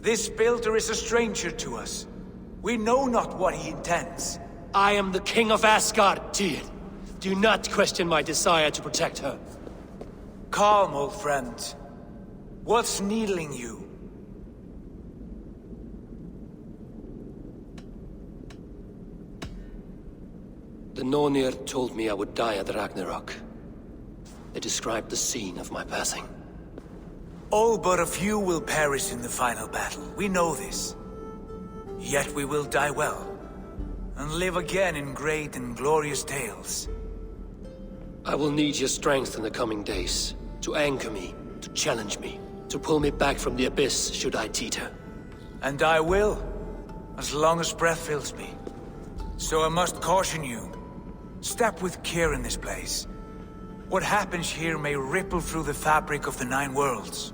This builder is a stranger to us. We know not what he intends. I am the King of Asgard, Tyr. Do not question my desire to protect her. Calm, old friend. What's needling you? The Nornir told me I would die at Ragnarok. They described the scene of my passing. All but a few will perish in the final battle. We know this. Yet we will die well, and live again in great and glorious tales. I will need your strength in the coming days, to anchor me, to challenge me, to pull me back from the abyss should I teeter. And I will, as long as breath fills me. So I must caution you. Step with care in this place. What happens here may ripple through the fabric of the Nine Worlds.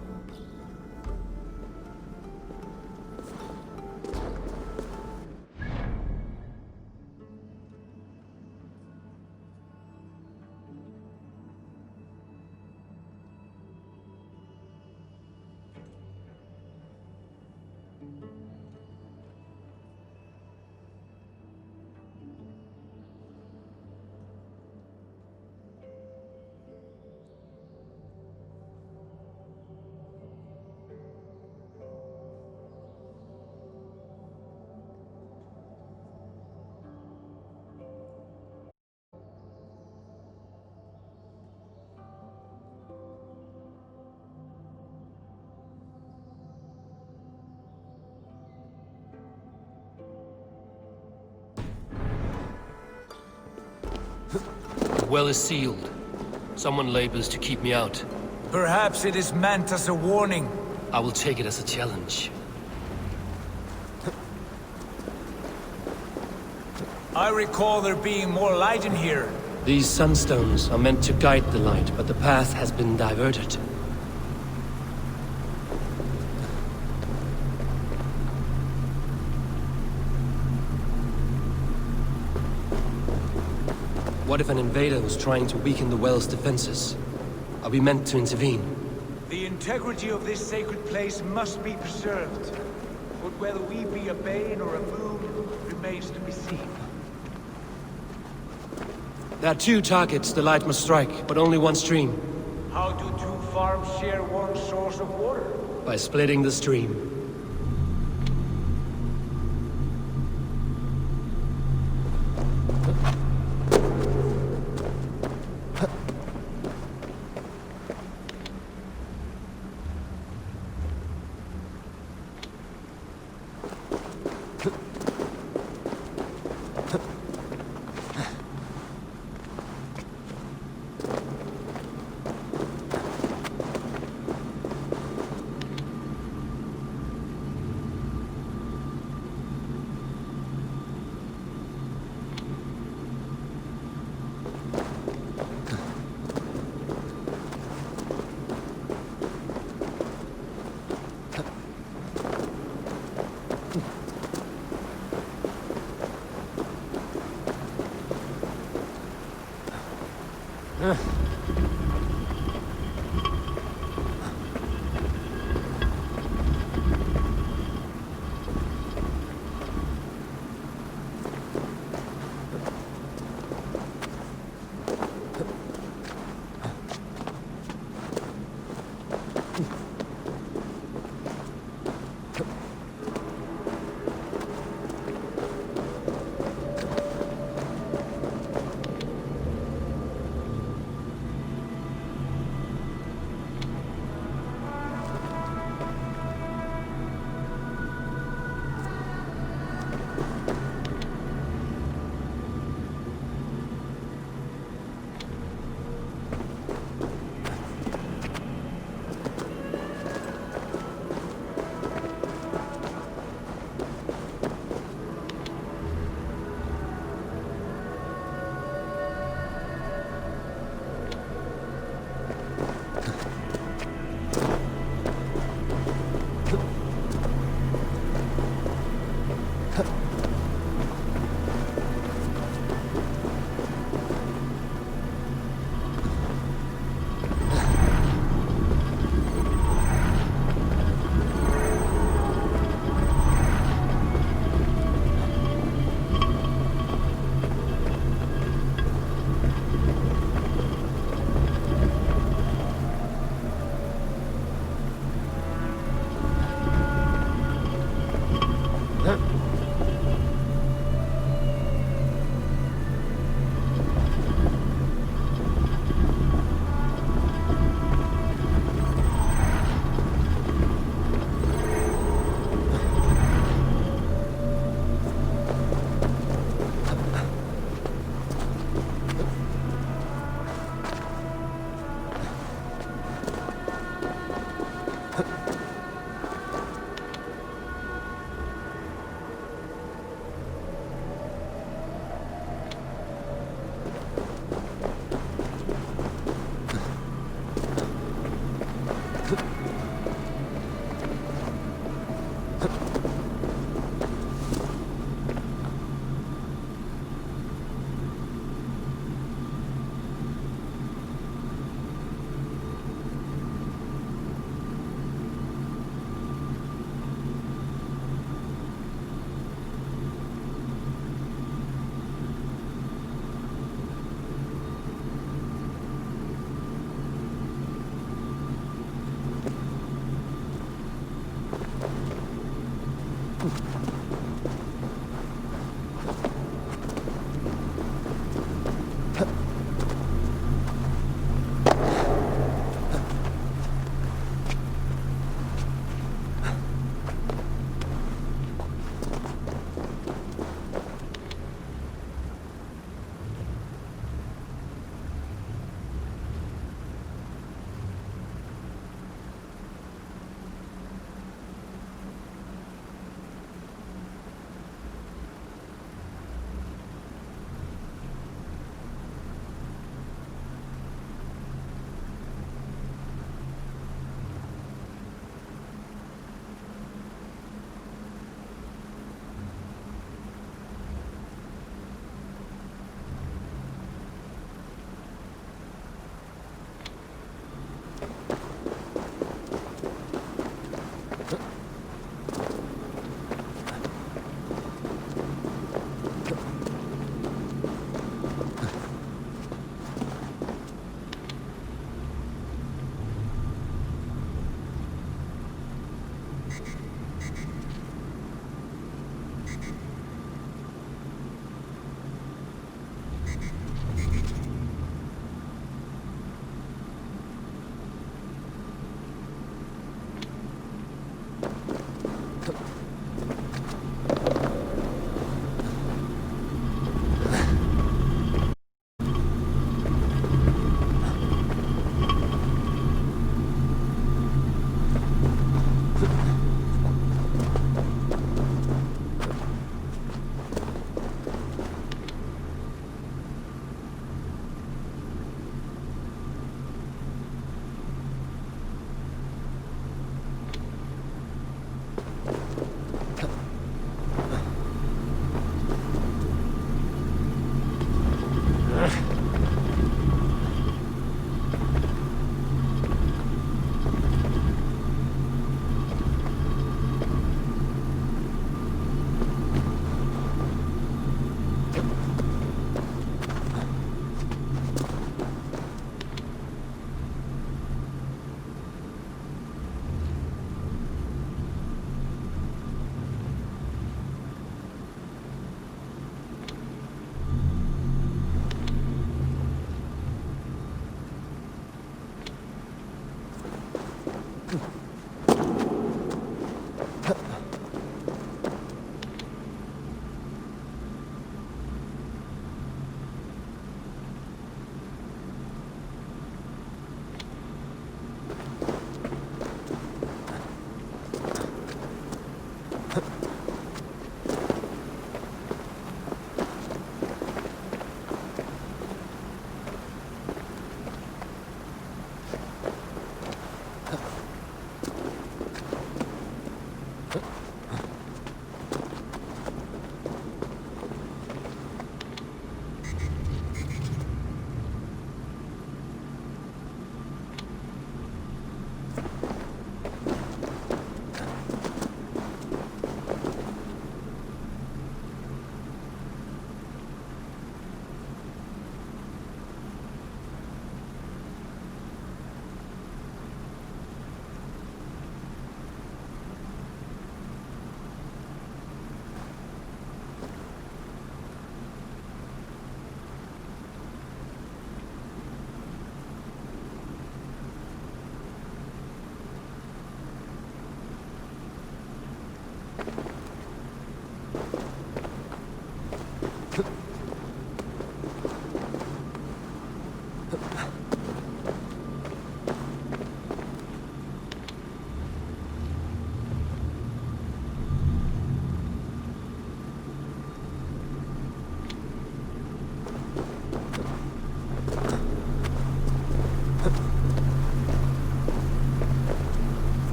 The well is sealed. Someone labors to keep me out. Perhaps it is meant as a warning. I will take it as a challenge. I recall there being more light in here. These sunstones are meant to guide the light, but the path has been diverted. What if an invader was trying to weaken the well's defenses? Are we meant to intervene? The integrity of this sacred place must be preserved. But whether we be a bane or a boon remains to be seen. There are two targets the light must strike, but only one stream. How do two farms share one source of water? By splitting the stream.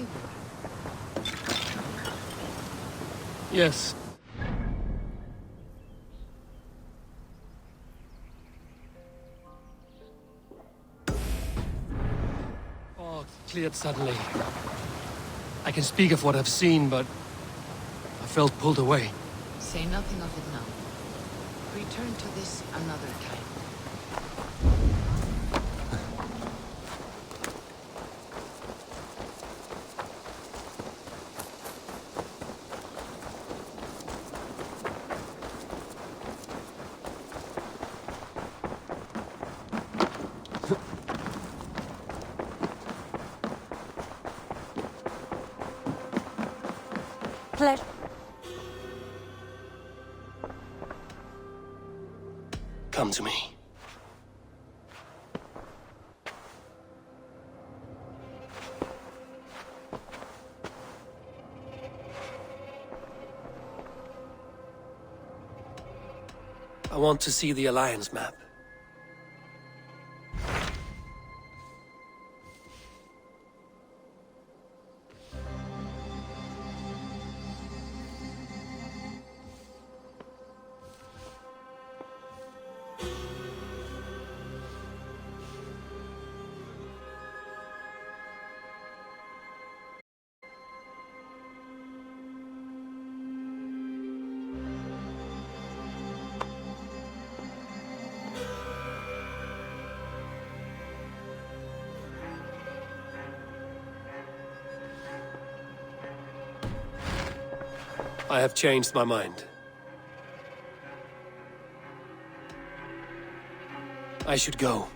Eivor. Yes. Fog cleared suddenly. I can speak of what I've seen, but I felt pulled away. Say nothing of it now. Return to this another time. Pleasure. Come to me. I want to see the Alliance map. I have changed my mind. I should go.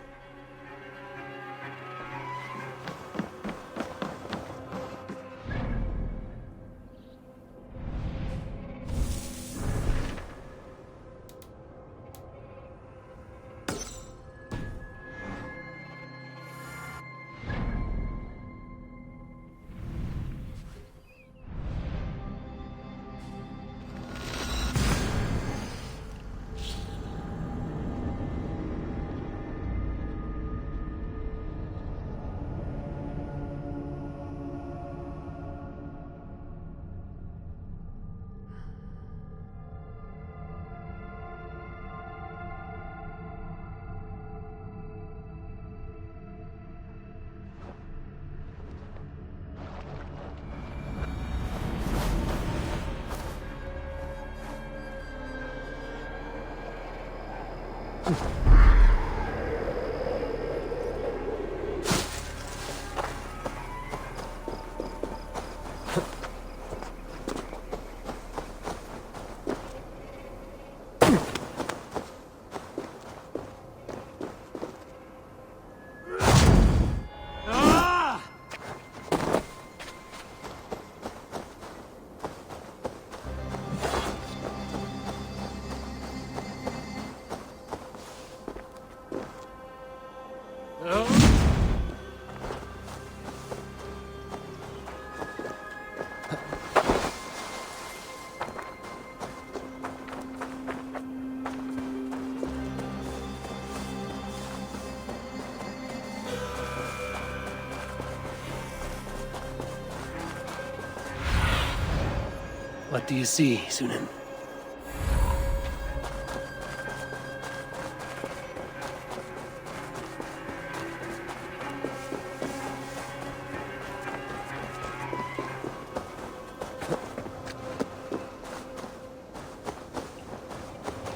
What do you see, Sunan?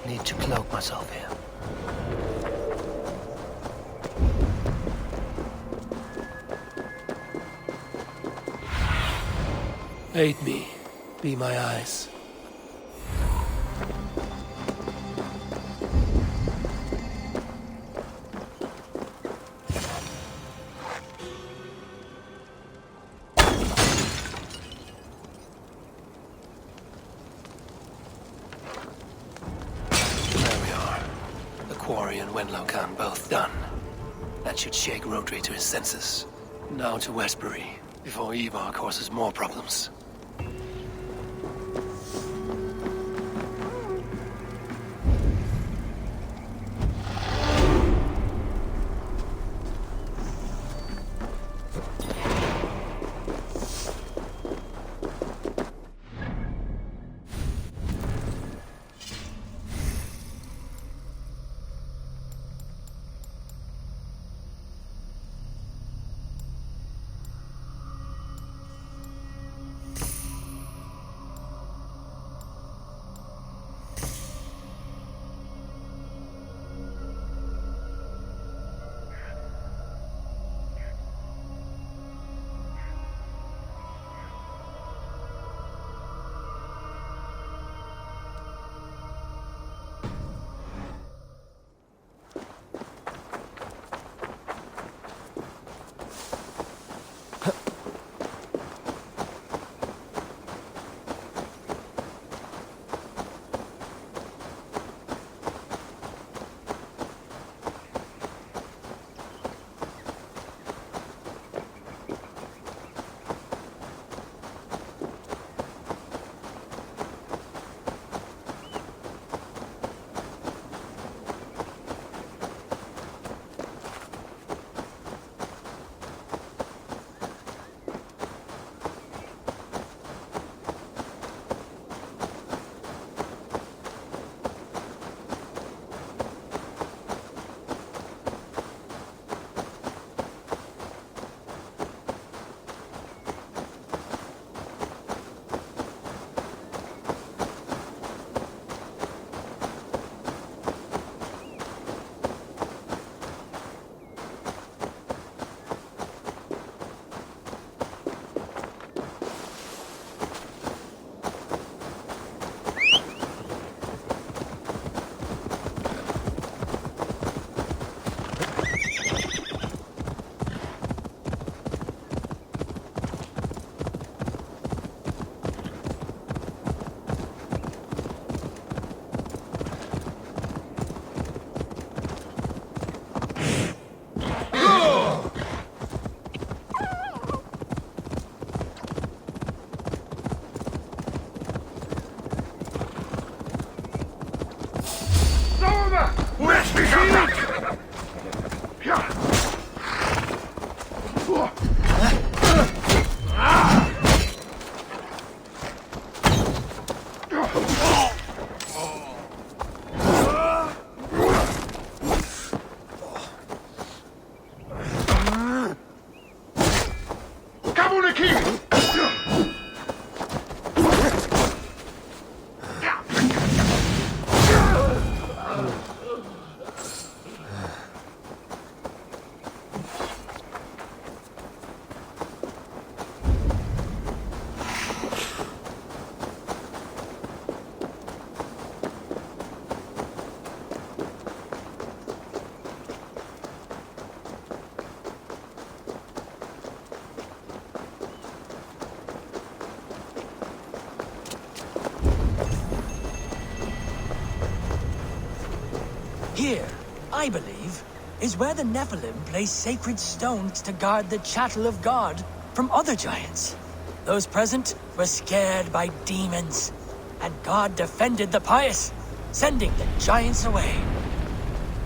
Need to cloak myself here. Aid me. Be my eyes. There we are. The quarry and Wenlow Khan both done. That should shake Rotary to his senses. Now to Westbury, before Eivor causes more problems. Here, I believe, is where the Nephilim place sacred stones to guard the chattel of God from other giants. Those present were scared by demons, and God defended the pious, sending the giants away.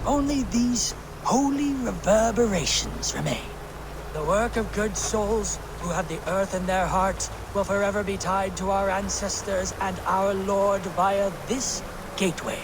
Only these holy reverberations remain. The work of good souls who have the earth in their heart will forever be tied to our ancestors and our Lord via this gateway.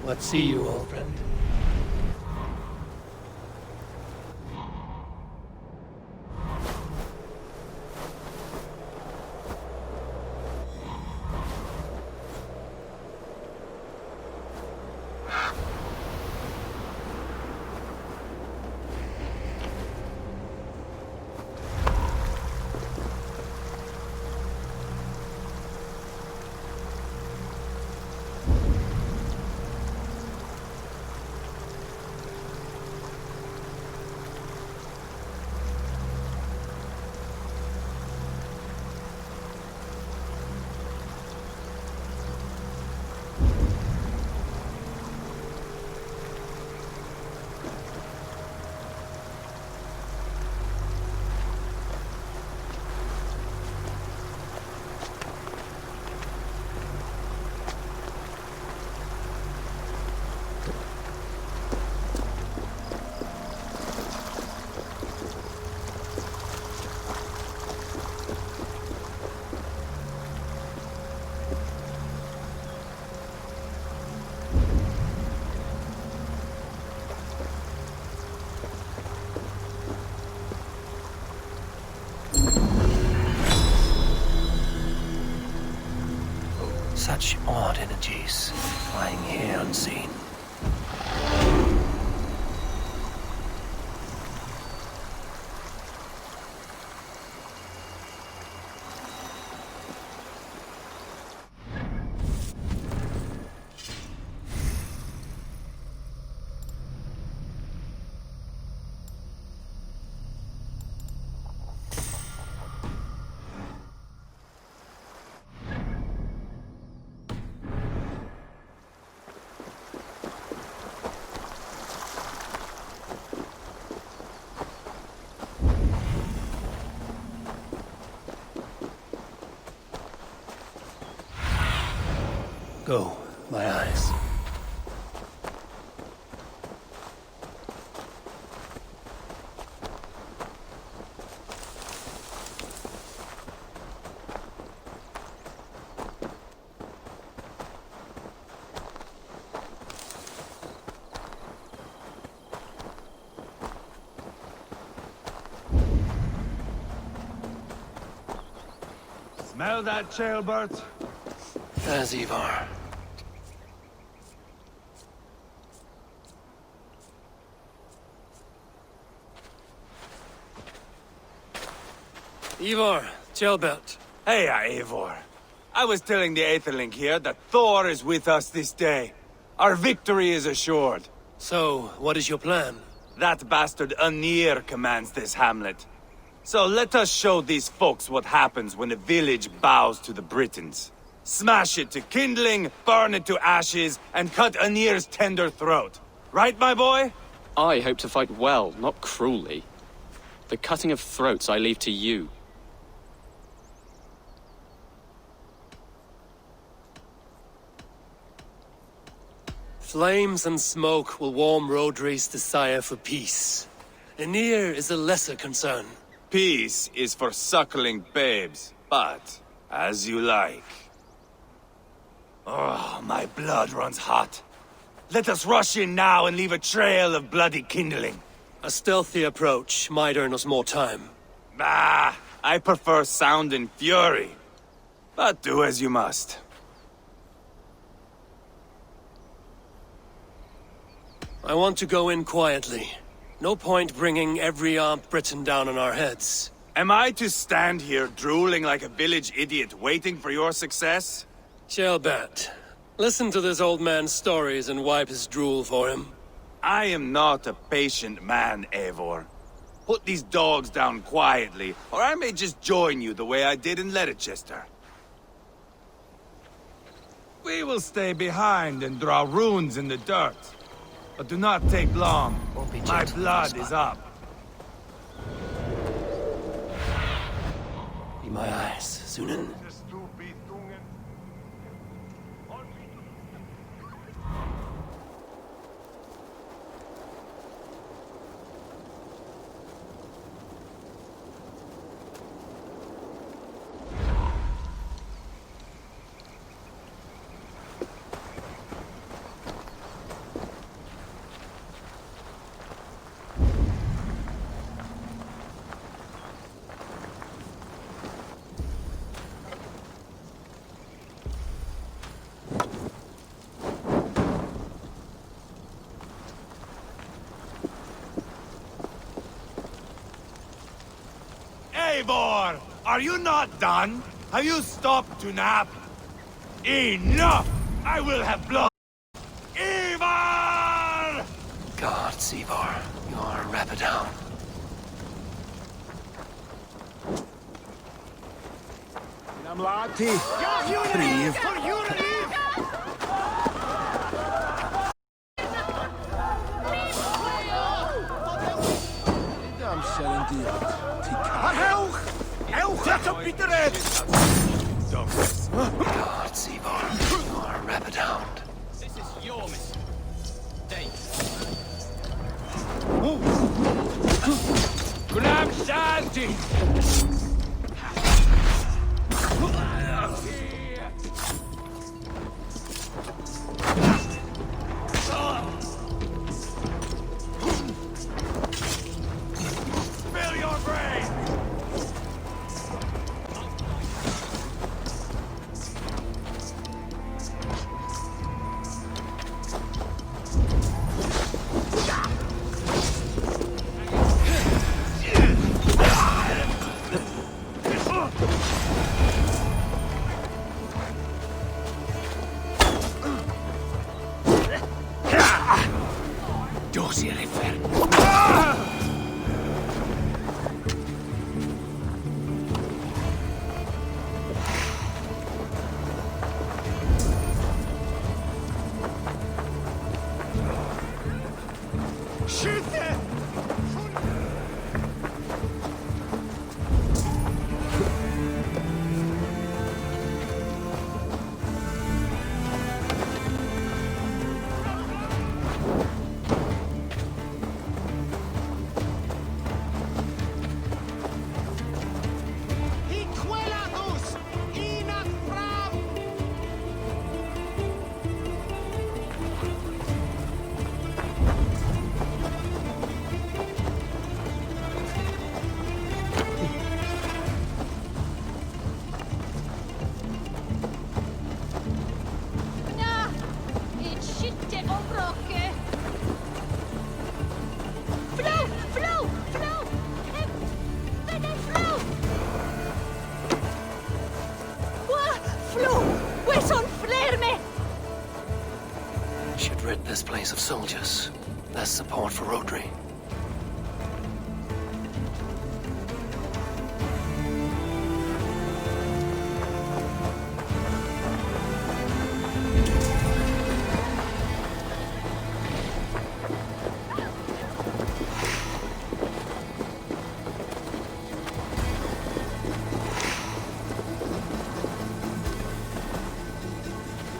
What see you, old friend? Such odd energies, flying here unseen. Go, my eyes. Smell that, Chaelbert? As Eivor. Eivor, Chaelbert. Hey, Eivor. I was telling the Aetherling here that Thor is with us this day. Our victory is assured. So, what is your plan? That bastard Anir commands this hamlet. So let us show these folks what happens when a village bows to the Britons. Smash it to kindling, burn it to ashes, and cut Anir's tender throat. Right, my boy? I hope to fight well, not cruelly. The cutting of throats I leave to you. Flames and smoke will warm Rodri's desire for peace. Anir is a lesser concern. Peace is for suckling babes, but as you like. Oh, my blood runs hot. Let us rush in now and leave a trail of bloody kindling. A stealthy approach might earn us more time. Bah, I prefer sound and fury. But do as you must. I want to go in quietly. No point bringing every armed Briton down on our heads. Am I to stand here drooling like a village idiot waiting for your success? Chaelbert, listen to this old man's stories and wipe his drool for him. I am not a patient man, Eivor. Put these dogs down quietly, or I may just join you the way I did in Leicester. We will stay behind and draw runes in the dirt. But do not take long. My blood is up. Be my eyes, Sunan. Eivor! Are you not done? Have you stopped to nap? Enough! I will have blood! Eivor! God, Eivor, you are a rapid hound. Namlati! Priv! Idam Sharandiat. Ewch! Ewch at y bydred! God, Eivor, you are a rapid hound. This is your mission. Dave. Grab Shanti! Spill your brain! Dossier refer. rid this place of soldiers. Less support for Rotary.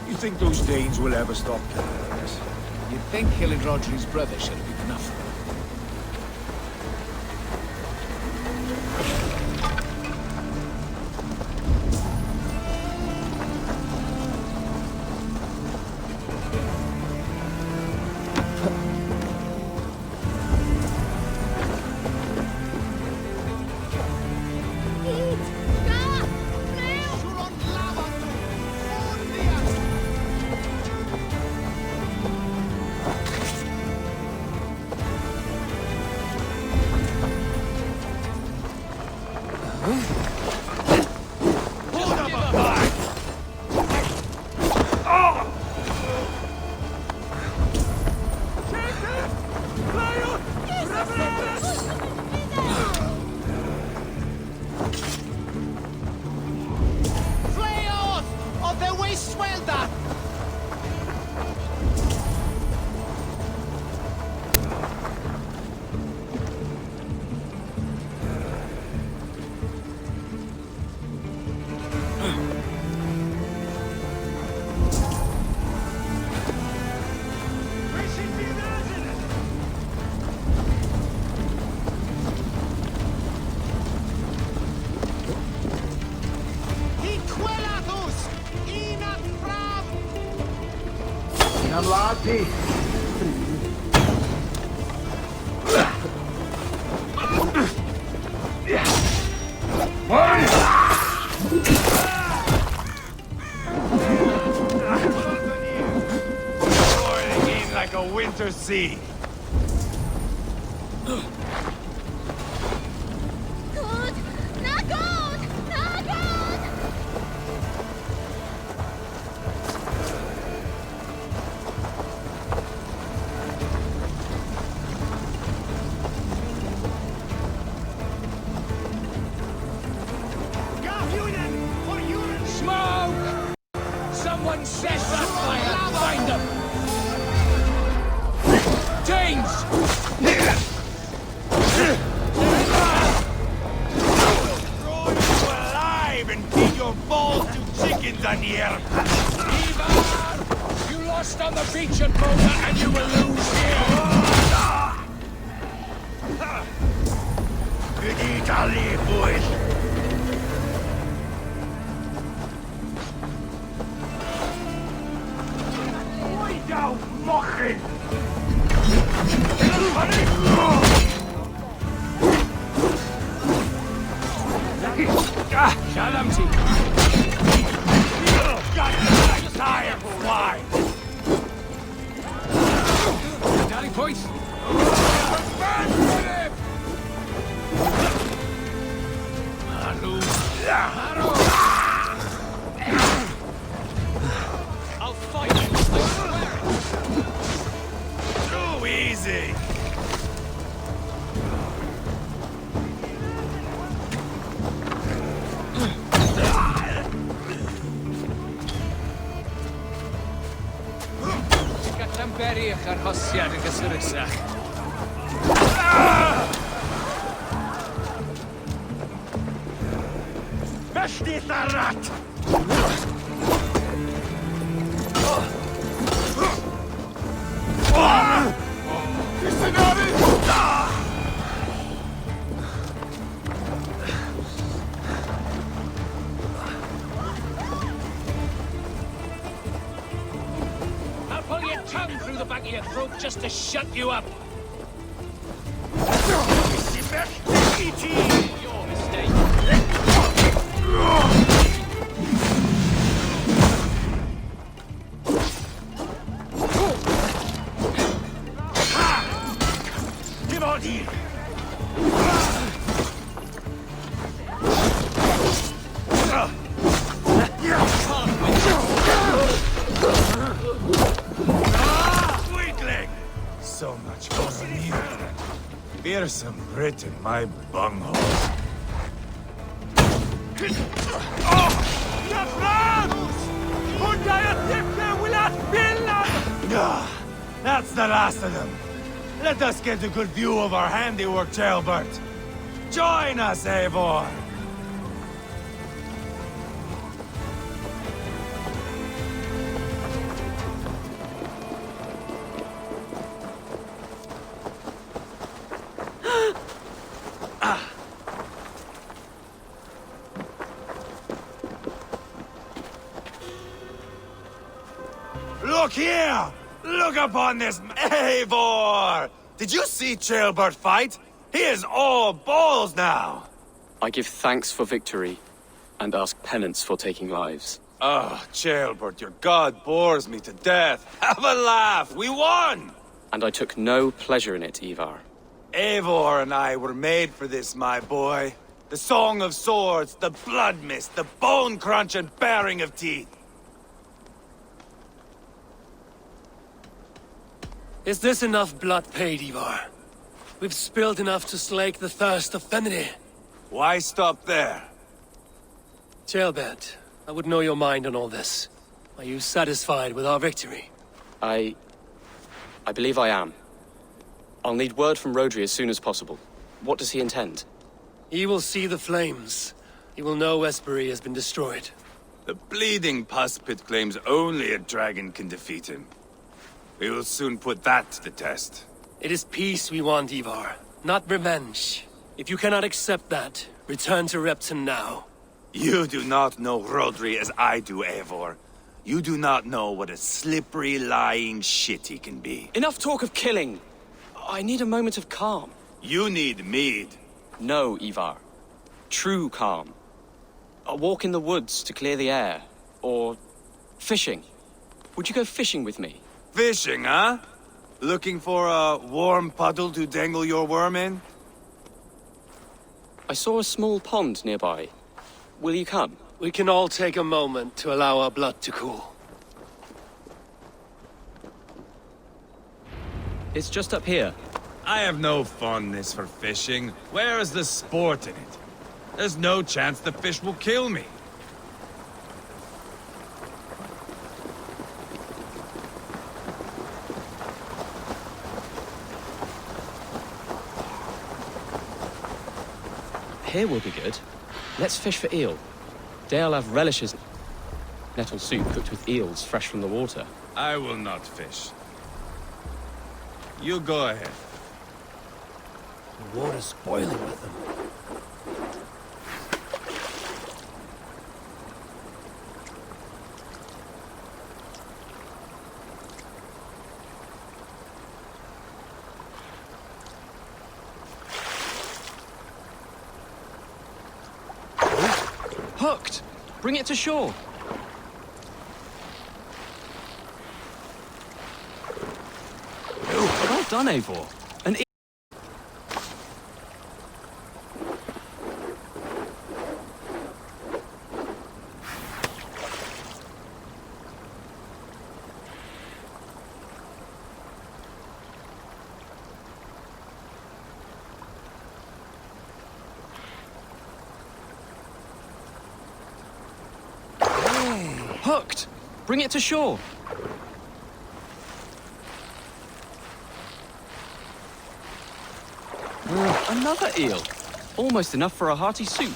You think those Danes will ever stop killing us? You'd think killing Roger's brother should have been enough. Like a winter sea. Smoke! Someone set that fire! Find them! Danes! Throw you alive and feed your balls to chickens on here. Eivor! You lost on the beach at Boga and you will lose here! Good Italy, boys. Mochen! Shalamti! Got tired, why? Dally points! I'll fight you. I swear it. Too easy. Gatamberiach ar hosiad yn gysurysach. Mesti rat! I'll pull your tongue through the back of your throat just to shut you up. Your mistake. Give on here! There's some Brit in my bunghole. That's the last of them. Let us get a good view of our handiwork, Jailbert. Join us, Eivor! Look here! Look upon this Eivor! Did you see Jailbert fight? He is all balls now! I give thanks for victory, and ask penance for taking lives. Oh, Jailbert, your god bores me to death. Have a laugh! We won! And I took no pleasure in it, Eivor. Eivor and I were made for this, my boy. The song of swords, the blood mist, the bone crunch and baring of teeth. Is this enough blood paid, Eivor? We've spilled enough to slake the thirst of Feminine. Why stop there? Jailbert, I would know your mind on all this. Are you satisfied with our victory? I believe I am. I'll need word from Rodri as soon as possible. What does he intend? He will see the flames. He will know Westbury has been destroyed. The bleeding pus pit claims only a dragon can defeat him. We will soon put that to the test. It is peace we want, Eivor, not revenge. If you cannot accept that, return to Repton now. You do not know Rodri as I do, Eivor. You do not know what a slippery, lying shit he can be. Enough talk of killing! I need a moment of calm. You need mead. No, Eivor. True calm. A walk in the woods to clear the air. Or fishing. Would you go fishing with me? Fishing, huh? Looking for a warm puddle to dangle your worm in? I saw a small pond nearby. Will you come? We can all take a moment to allow our blood to cool. It's just up here. I have no fondness for fishing. Where is the sport in it? There's no chance the fish will kill me. Here will be good. Let's fish for eel. Dale have relishes. Nettle soup cooked with eels fresh from the water. I will not fish. You go ahead. The water's boiling with them. Hooked! Bring it to shore! Well done, Eivor. An Hooked! Bring it to shore! Another eel! Almost enough for a hearty soup.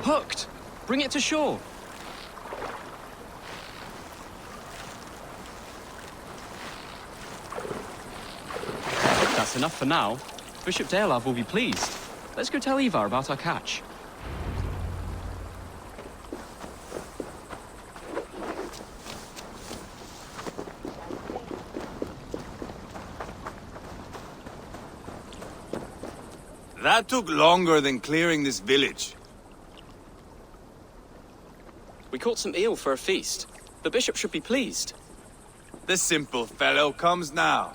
Hooked! Bring it to shore! That's enough for now. Bishop Daelav will be pleased. Let's go tell Eivor about our catch. That took longer than clearing this village. We caught some eel for a feast. The bishop should be pleased. The simple fellow comes now.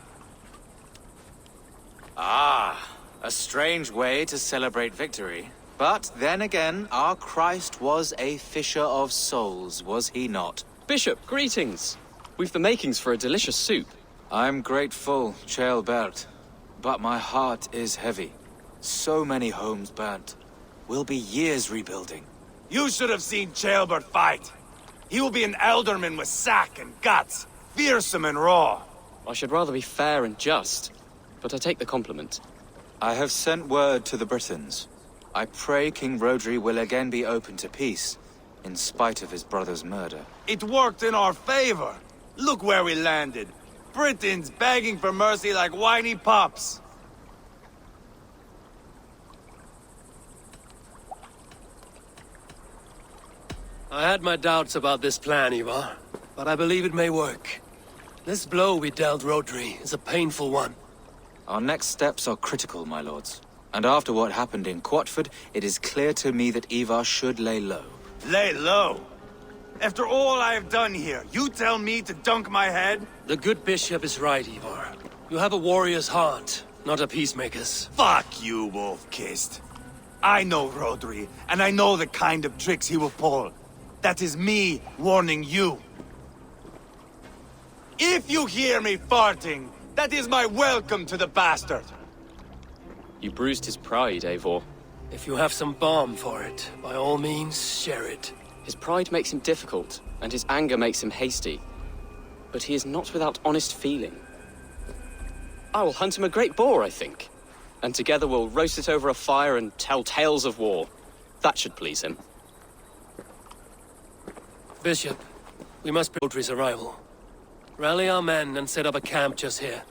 Ah, a strange way to celebrate victory. But then again, our Christ was a fisher of souls, was he not? Bishop, greetings! We've the makings for a delicious soup. I'm grateful, Ceolbert, but my heart is heavy. So many homes burnt. We'll be years rebuilding. You should have seen Ceolbert fight. He will be an alderman with sack and guts, fearsome and raw. I should rather be fair and just, but I take the compliment. I have sent word to the Britons. I pray King Rodri will again be open to peace, in spite of his brother's murder. It worked in our favor. Look where we landed. Britons begging for mercy like whiny pups. I had my doubts about this plan, Eivor, but I believe it may work. This blow we dealt Rodri is a painful one. Our next steps are critical, my lords. And after what happened in Quatford, it is clear to me that Eivor should lay low. Lay low? After all I have done here, you tell me to dunk my head? The good bishop is right, Eivor. You have a warrior's heart, not a peacemaker's. Fuck you, wolf-kissed. I know Rodri, and I know the kind of tricks he will pull. That is me warning you. If you hear me farting, that is my welcome to the bastard. You bruised his pride, Eivor. If you have some balm for it, by all means, share it. His pride makes him difficult, and his anger makes him hasty. But he is not without honest feeling. I will hunt him a great boar, I think. And together we'll roast it over a fire and tell tales of war. That should please him. Bishop, we must be Rodri's arrival. Rally our men and set up a camp just here.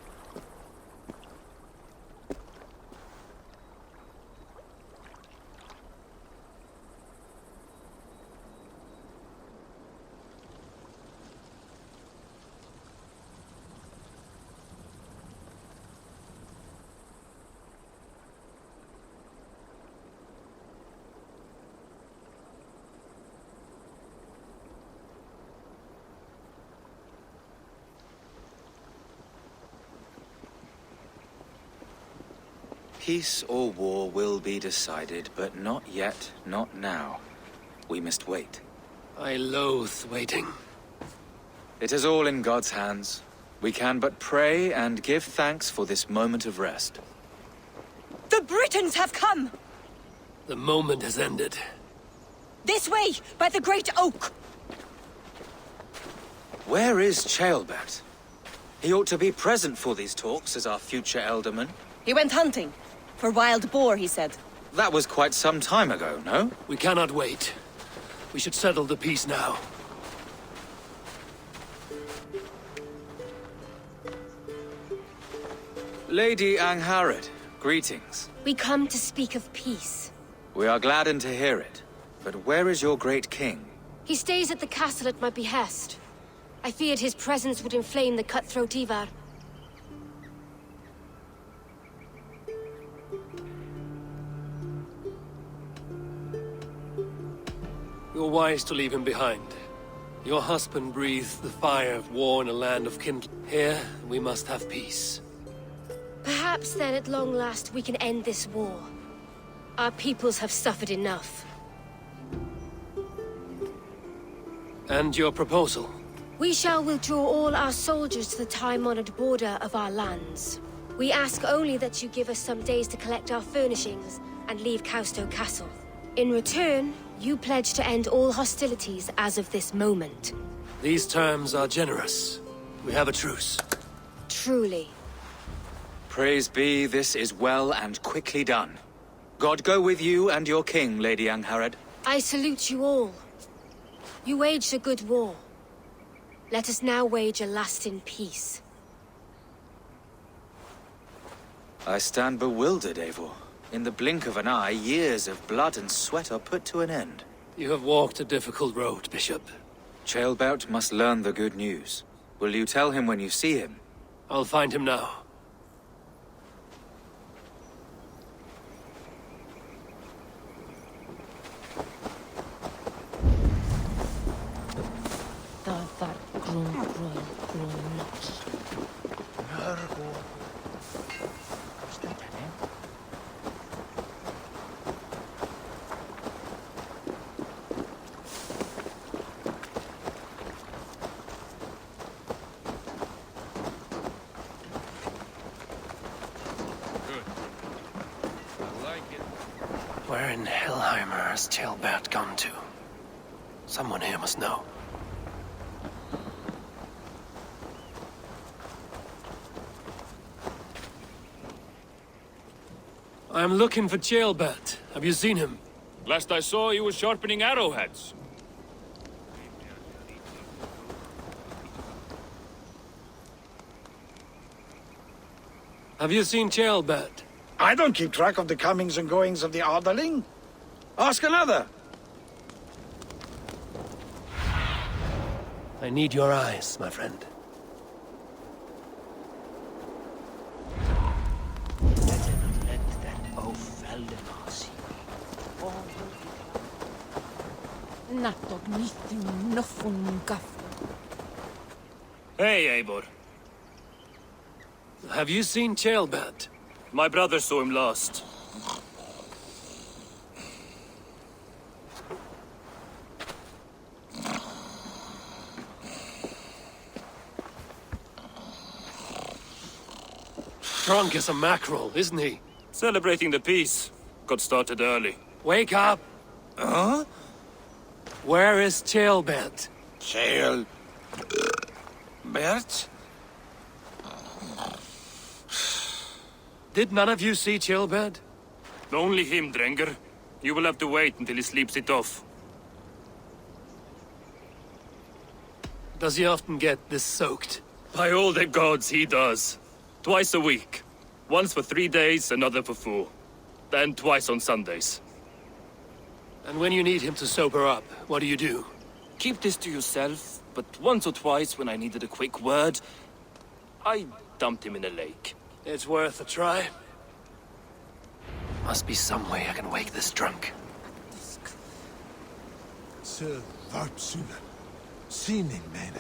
Peace or war will be decided, but not yet, not now. We must wait. I loathe waiting. It is all in God's hands. We can but pray and give thanks for this moment of rest. The Britons have come! The moment has ended. This way, by the Great Oak! Where is Ceolbert? He ought to be present for these talks as our future elderman. He went hunting. For wild boar, he said. That was quite some time ago, no? We cannot wait. We should settle the peace now. Lady Angharad, greetings. We come to speak of peace. We are gladdened to hear it. But where is your great king? He stays at the castle at my behest. I feared his presence would inflame the cutthroat Eivor. You're wise to leave him behind. Your husband breathed the fire of war in a land of kindling. Here, we must have peace. Perhaps then at long last we can end this war. Our peoples have suffered enough. And your proposal? We shall withdraw all our soldiers to the time-honored border of our lands. We ask only that you give us some days to collect our furnishings and leave Causto Castle. In return, you pledge to end all hostilities as of this moment. These terms are generous. We have a truce. Truly. Praise be, this is well and quickly done. God go with you and your king, Lady Angharad. I salute you all. You waged a good war. Let us now wage a lasting peace. I stand bewildered, Eivor. In the blink of an eye, years of blood and sweat are put to an end. You have walked a difficult road, Bishop. Ceolbert must learn the good news. Will you tell him when you see him? I'll find him now. Where in Hellheimer has Ceolbert gone to? Someone here must know. I'm looking for Ceolbert. Have you seen him? Last I saw, he was sharpening arrowheads. Have you seen Ceolbert? I don't keep track of the comings and goings of the Arderling. Ask another. I need your eyes, my friend. Hey, Eivor. Have you seen Ceolbert? My brother saw him last. Drunk as a mackerel, isn't he? Celebrating the peace. Got started early. Wake up! Huh? Where is Ceolbert? Bert? Did none of you see Ceolbert? Only him, Drenger. You will have to wait until he sleeps it off. Does he often get this soaked? By all the gods, he does. Twice a week. Once for 3 days, another for 4. Then twice on Sundays. And when you need him to sober up, what do? Keep this to yourself, but once or twice when I needed a quick word, I dumped him in a lake. It's worth a try. Must be some way I can wake this drunk. Sir Varpsuna. Sinin, man.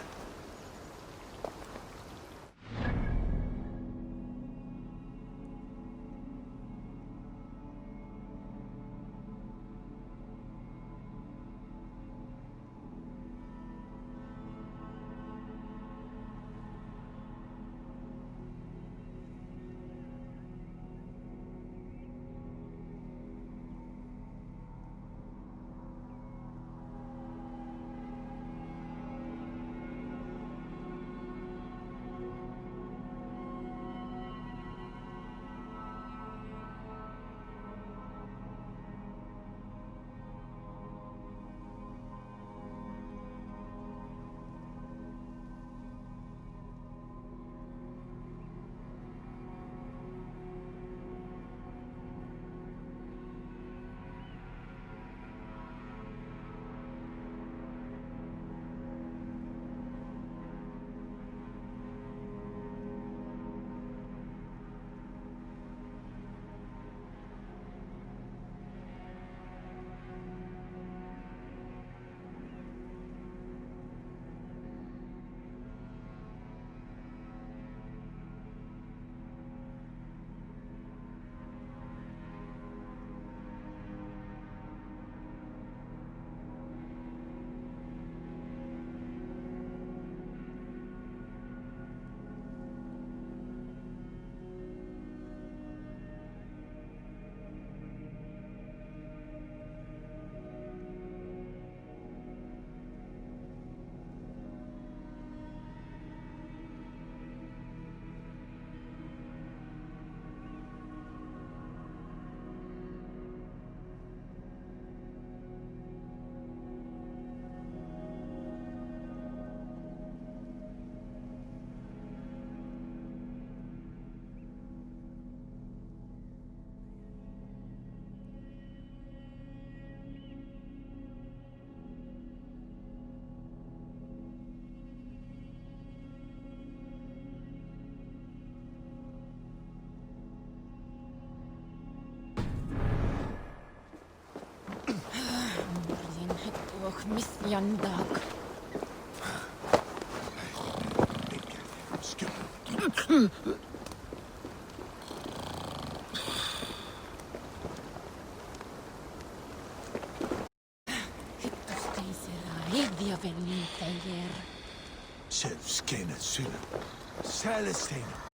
Mithyandak. Selvskene synder. Celestine.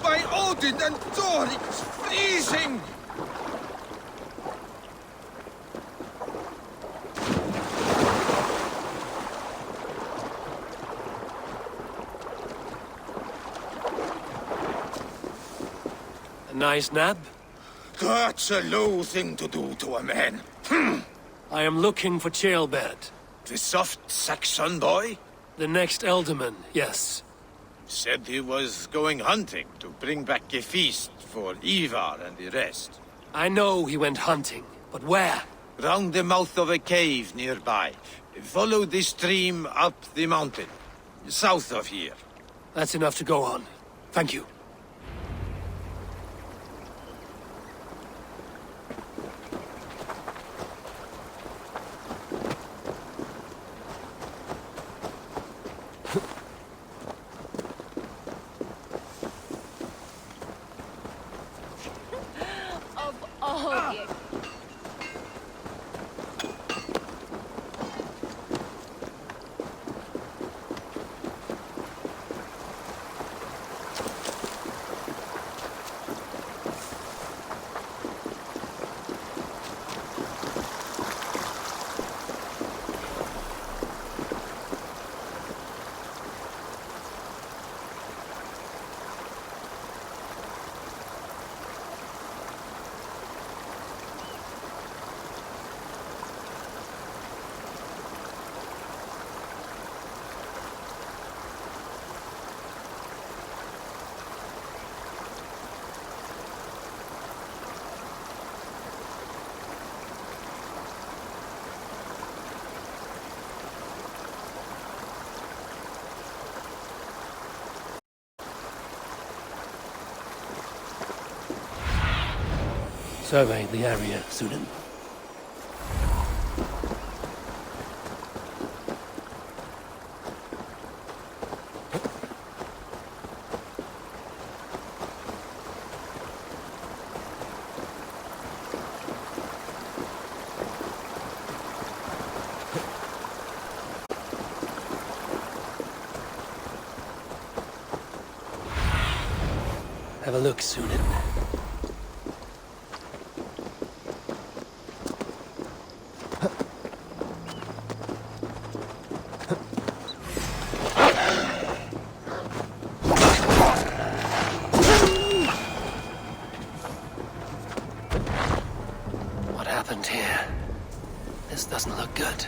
By Odin and Thor, it's freezing! A nice nap? That's a low thing to do to a man. I am looking for Chaelbed. The soft Saxon boy? The next Elderman, yes. Said he was going hunting to bring back a feast for Eivor and the rest. I know he went hunting, but where? Round the mouth of a cave nearby. Follow the stream up the mountain. South of here. That's enough to go on. Thank you. Survey the area, Sudan. Have a look, Sudan. What happened here? This doesn't look good.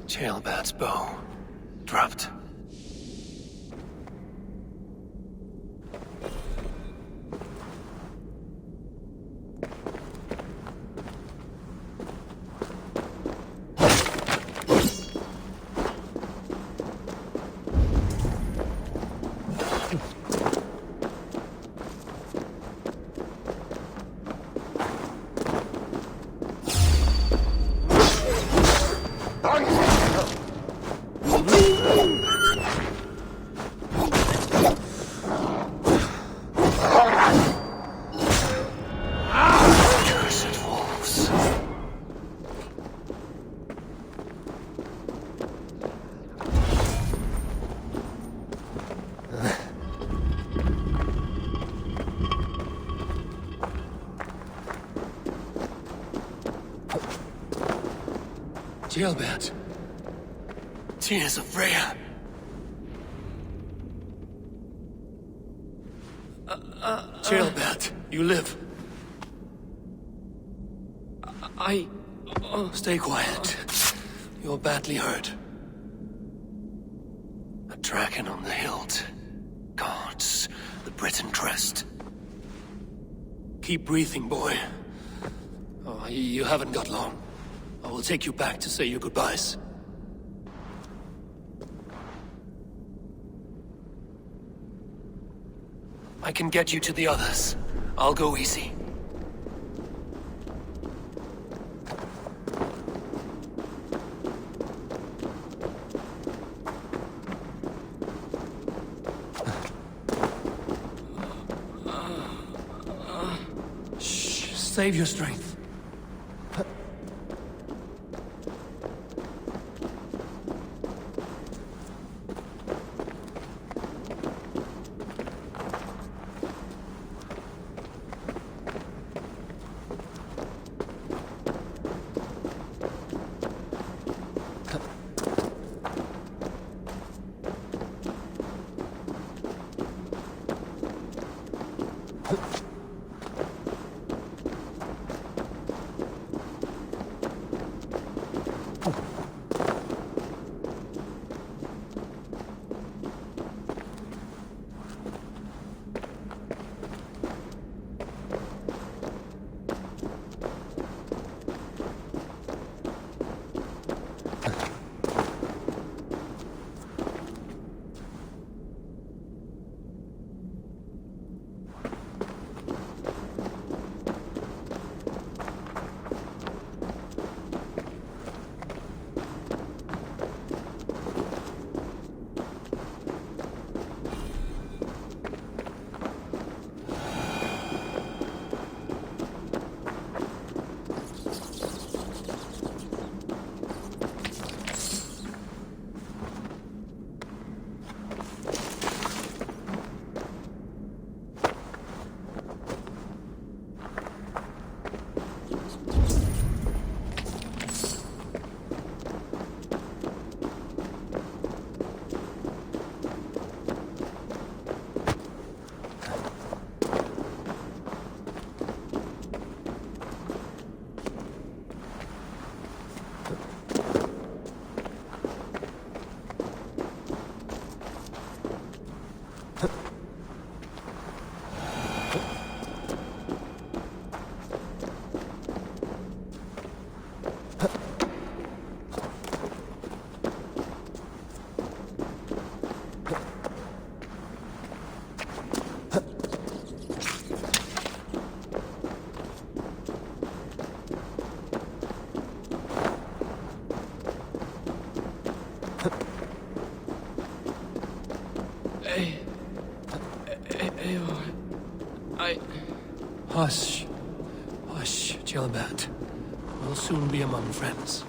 Chaelbad's bow. Dropped. Gilbert. Tears of Freya. Gilbert, you live. Stay quiet. You're badly hurt. A dragon on the hilt. Guards the Briton crest. Keep breathing, boy. Oh, you haven't got long. I will take you back to say your goodbyes. I can get you to the others. I'll go easy. Shh, save your strength. Eivor, Hush. Hush, Gilbert. We'll soon be among friends.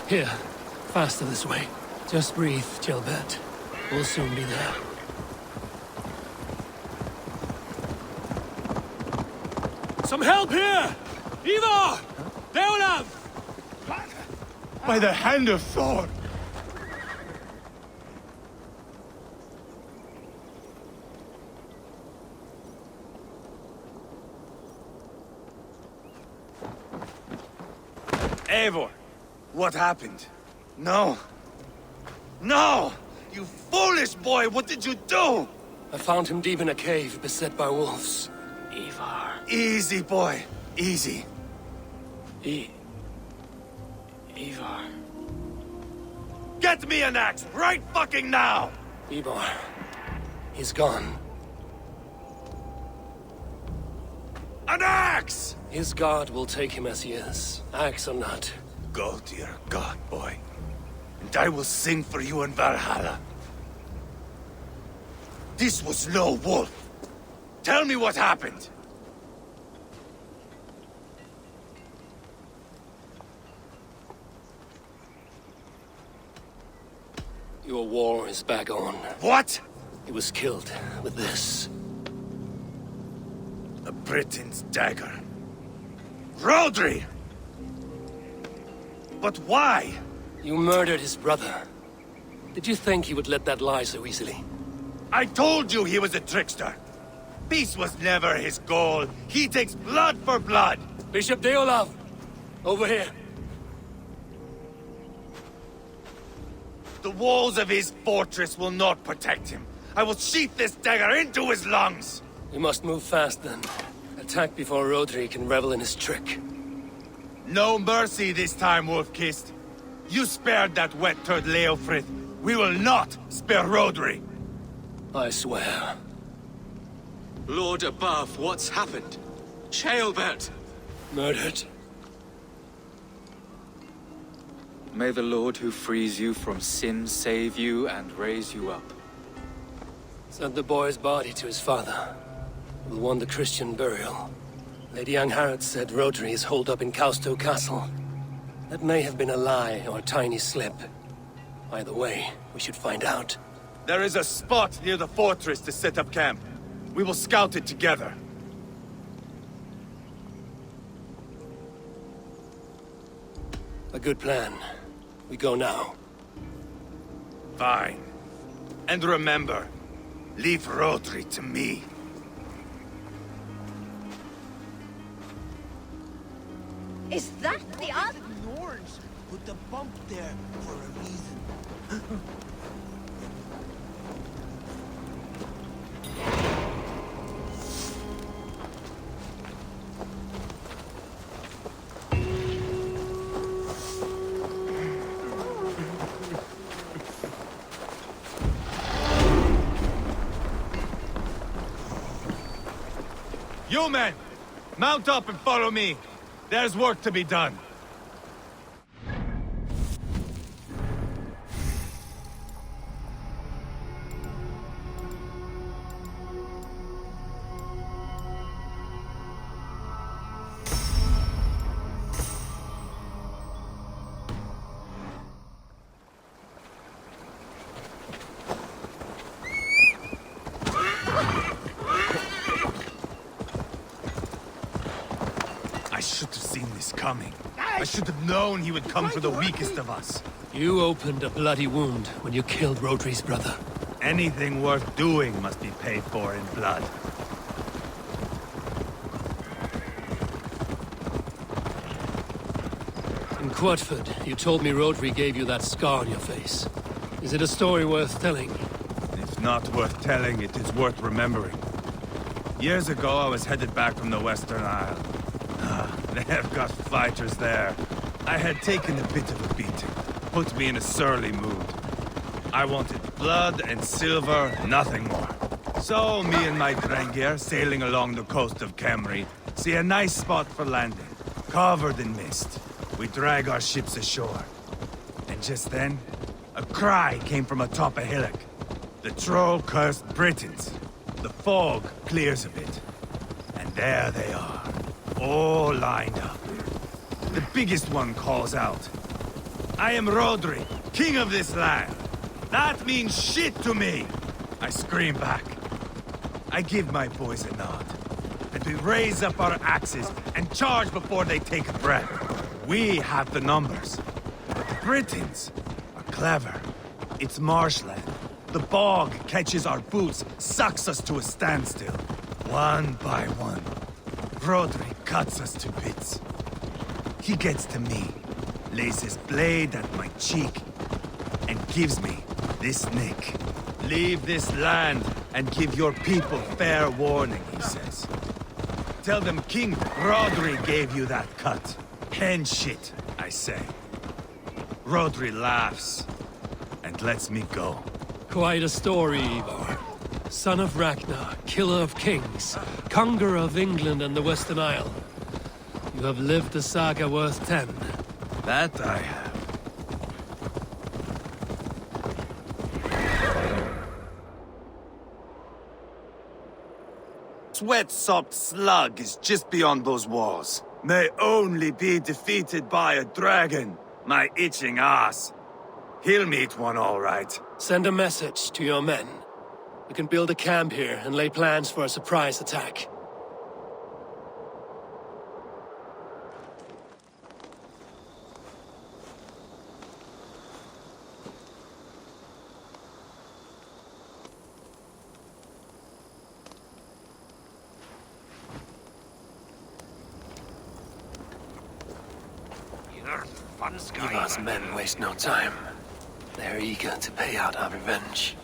Here, faster this way. Just breathe, Gilbert. We'll soon be there. Some help here! Eivor! Deolav! By the hand of Thor! Eivor! What happened? No! No! You foolish boy! What did you do? I found him deep in a cave, beset by wolves. Eivor. Easy, boy. Easy. Eivor. Get me an axe right fucking now! Eivor. He's gone. An axe! His god will take him as he is, axe or not. Go to your god, boy. And I will sing for you in Valhalla. This was no wolf. Tell me what happened. Your war is back on. What? He was killed with this. A Briton's dagger. Rodri! But why? You murdered his brother. Did you think he would let that lie so easily? I told you he was a trickster. Peace was never his goal. He takes blood for blood. Bishop Deolav! Over here. The walls of his fortress will not protect him. I will sheath this dagger into his lungs. We must move fast then. Attack before Rodri can revel in his trick. No mercy this time, Wolf-Kissed. You spared that wet turd Leofrith. We will not spare Rodri. I swear. Lord above, what's happened? Ceolbert! Murdered. May the Lord who frees you from sin save you and raise you up. Sent the boy's body to his father. Will want the Christian burial. Lady Angharad said Rodri is holed up in Causto Castle. That may have been a lie or a tiny slip. Either way, we should find out. There is a spot near the fortress to set up camp. We will scout it together. A good plan. We go now. Fine. And remember, leave Rodri to me. Is that the other? Norns put the bump there for a reason. You men, mount up and follow me. There's work to be done. I should have seen this coming. I should have known he would come for the weakest of us. You opened a bloody wound when you killed Rodri's brother. Anything worth doing must be paid for in blood. In Quadford, you told me Rodri gave you that scar on your face. Is it a story worth telling? If not worth telling, it is worth remembering. Years ago, I was headed back from the Western Isle. They have got fighters there. I had taken a bit of a beating. Put me in a surly mood. I wanted blood and silver, nothing more. So, me and my Drengir, sailing along the coast of Kemri, see a nice spot for landing, covered in mist. We drag our ships ashore. And just then, a cry came from atop a hillock. The troll-cursed Britons. The fog clears a bit. And there they are, all lined up. The biggest one calls out, "I am Rodri, king of this land. That means shit to me!" I scream back. I give my boys a nod. And we raise up our axes and charge before they take a breath. We have the numbers. But the Britons are clever. It's marshland. The bog catches our boots, sucks us to a standstill. One by one, Rodri cuts us to bits. He gets to me, lays his blade at my cheek, and gives me this nick. "Leave this land and give your people fair warning," he says. Tell them King Rodri gave you that cut. Hen shit, I say. Rodri laughs and lets me go. Quite a story, Eivor. Son of Ragnar, killer of kings, conqueror of England and the Western Isle. You have lived a saga worth 10. That I have. Sweat-sopped slug is just beyond those walls. May only be defeated by a dragon. My itching ass. He'll meet one all right. Send a message to your men. We can build a camp here and lay plans for a surprise attack. Eivor's men waste no time. They're eager to pay out our revenge.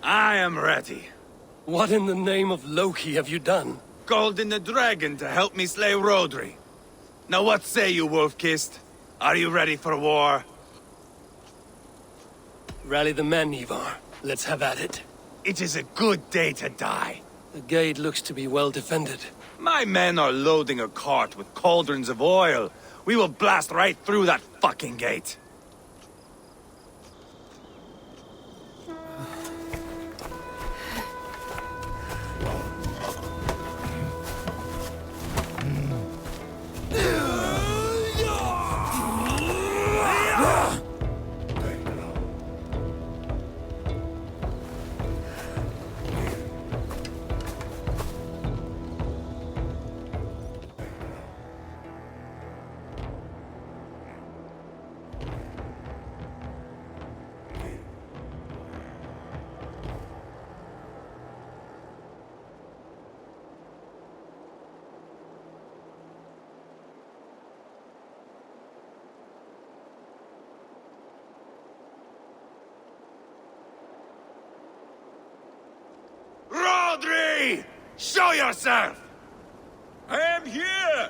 I am ready. What in the name of Loki have you done? Called in the dragon to help me slay Rodri. Now what say you, Wolf-Kissed? Are you ready for war? Rally the men, Eivor. Let's have at it. It is a good day to die. The gate looks to be well defended. My men are loading a cart with cauldrons of oil. We will blast right through that fucking gate. Rodri! Show yourself! I am here,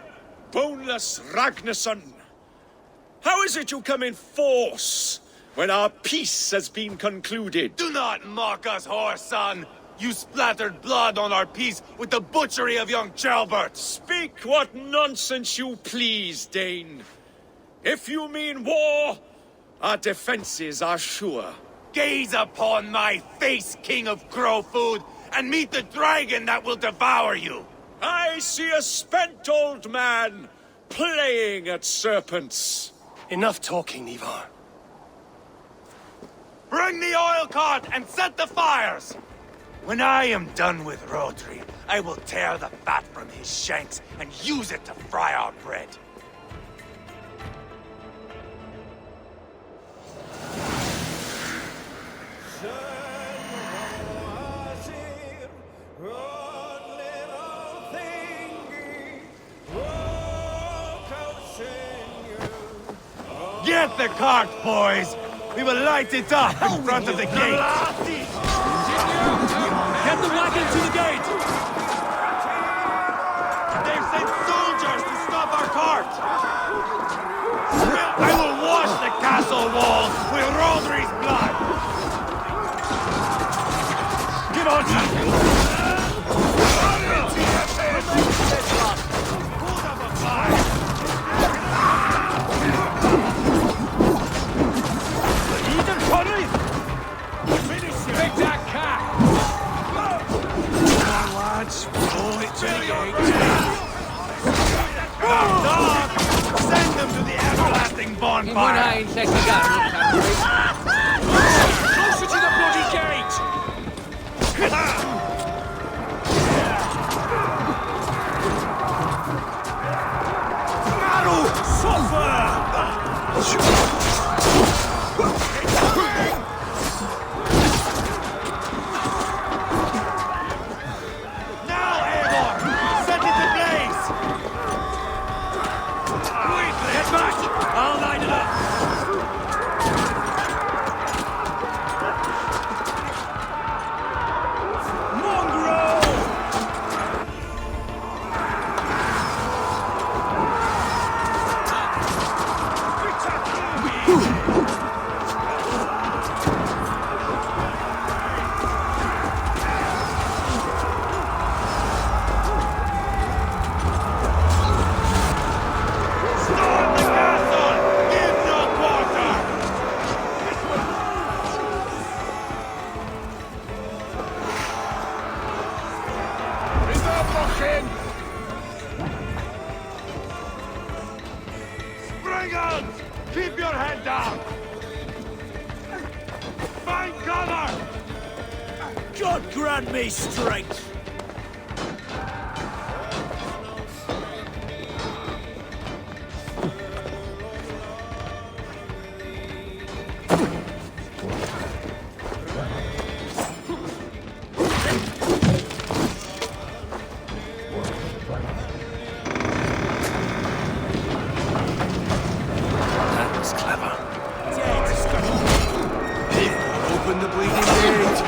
boneless Ragnarsson. How is it you come in force when our peace has been concluded? Do not mock us, whoreson! You splattered blood on our peace with the butchery of young Chalbert! Speak what nonsense you please, Dane. If you mean war, our defenses are sure. Gaze upon my face, King of Crow Food, and meet the dragon that will devour you! I see a spent old man playing at serpents. Enough talking, Eivor. Bring the oil cart and set the fires! When I am done with Rodri, I will tear the fat from his shanks and use it to fry our bread. Get the cart, boys! We will light it up in front of the gate! Get the wagon to the gate! They've sent soldiers to stop our cart! I will wash the castle walls with Rodri's blood! Get on, Send them to the everlasting bonfire! Closer to the bloody gate! Maru! Suffer! Cowards! Keep your head down! Find cover! God grant me strength! That was clever. Open the bleeding gate!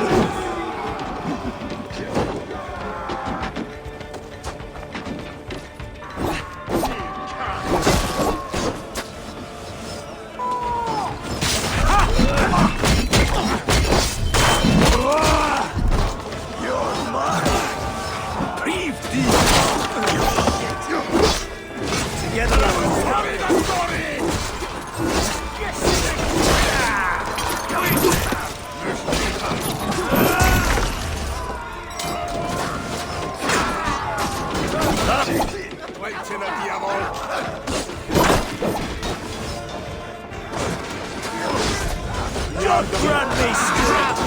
God grant me strength!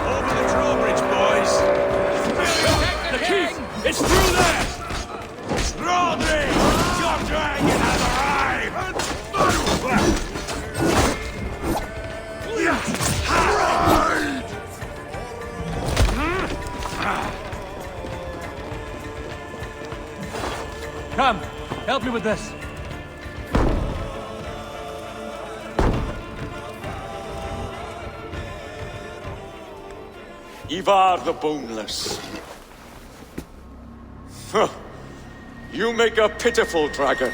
Over the drawbridge, boys! The king! It's through there! Drawbridge! Your dragon has arrived! Come, help me with this. Eivor the Boneless. Huh. You make a pitiful dragon.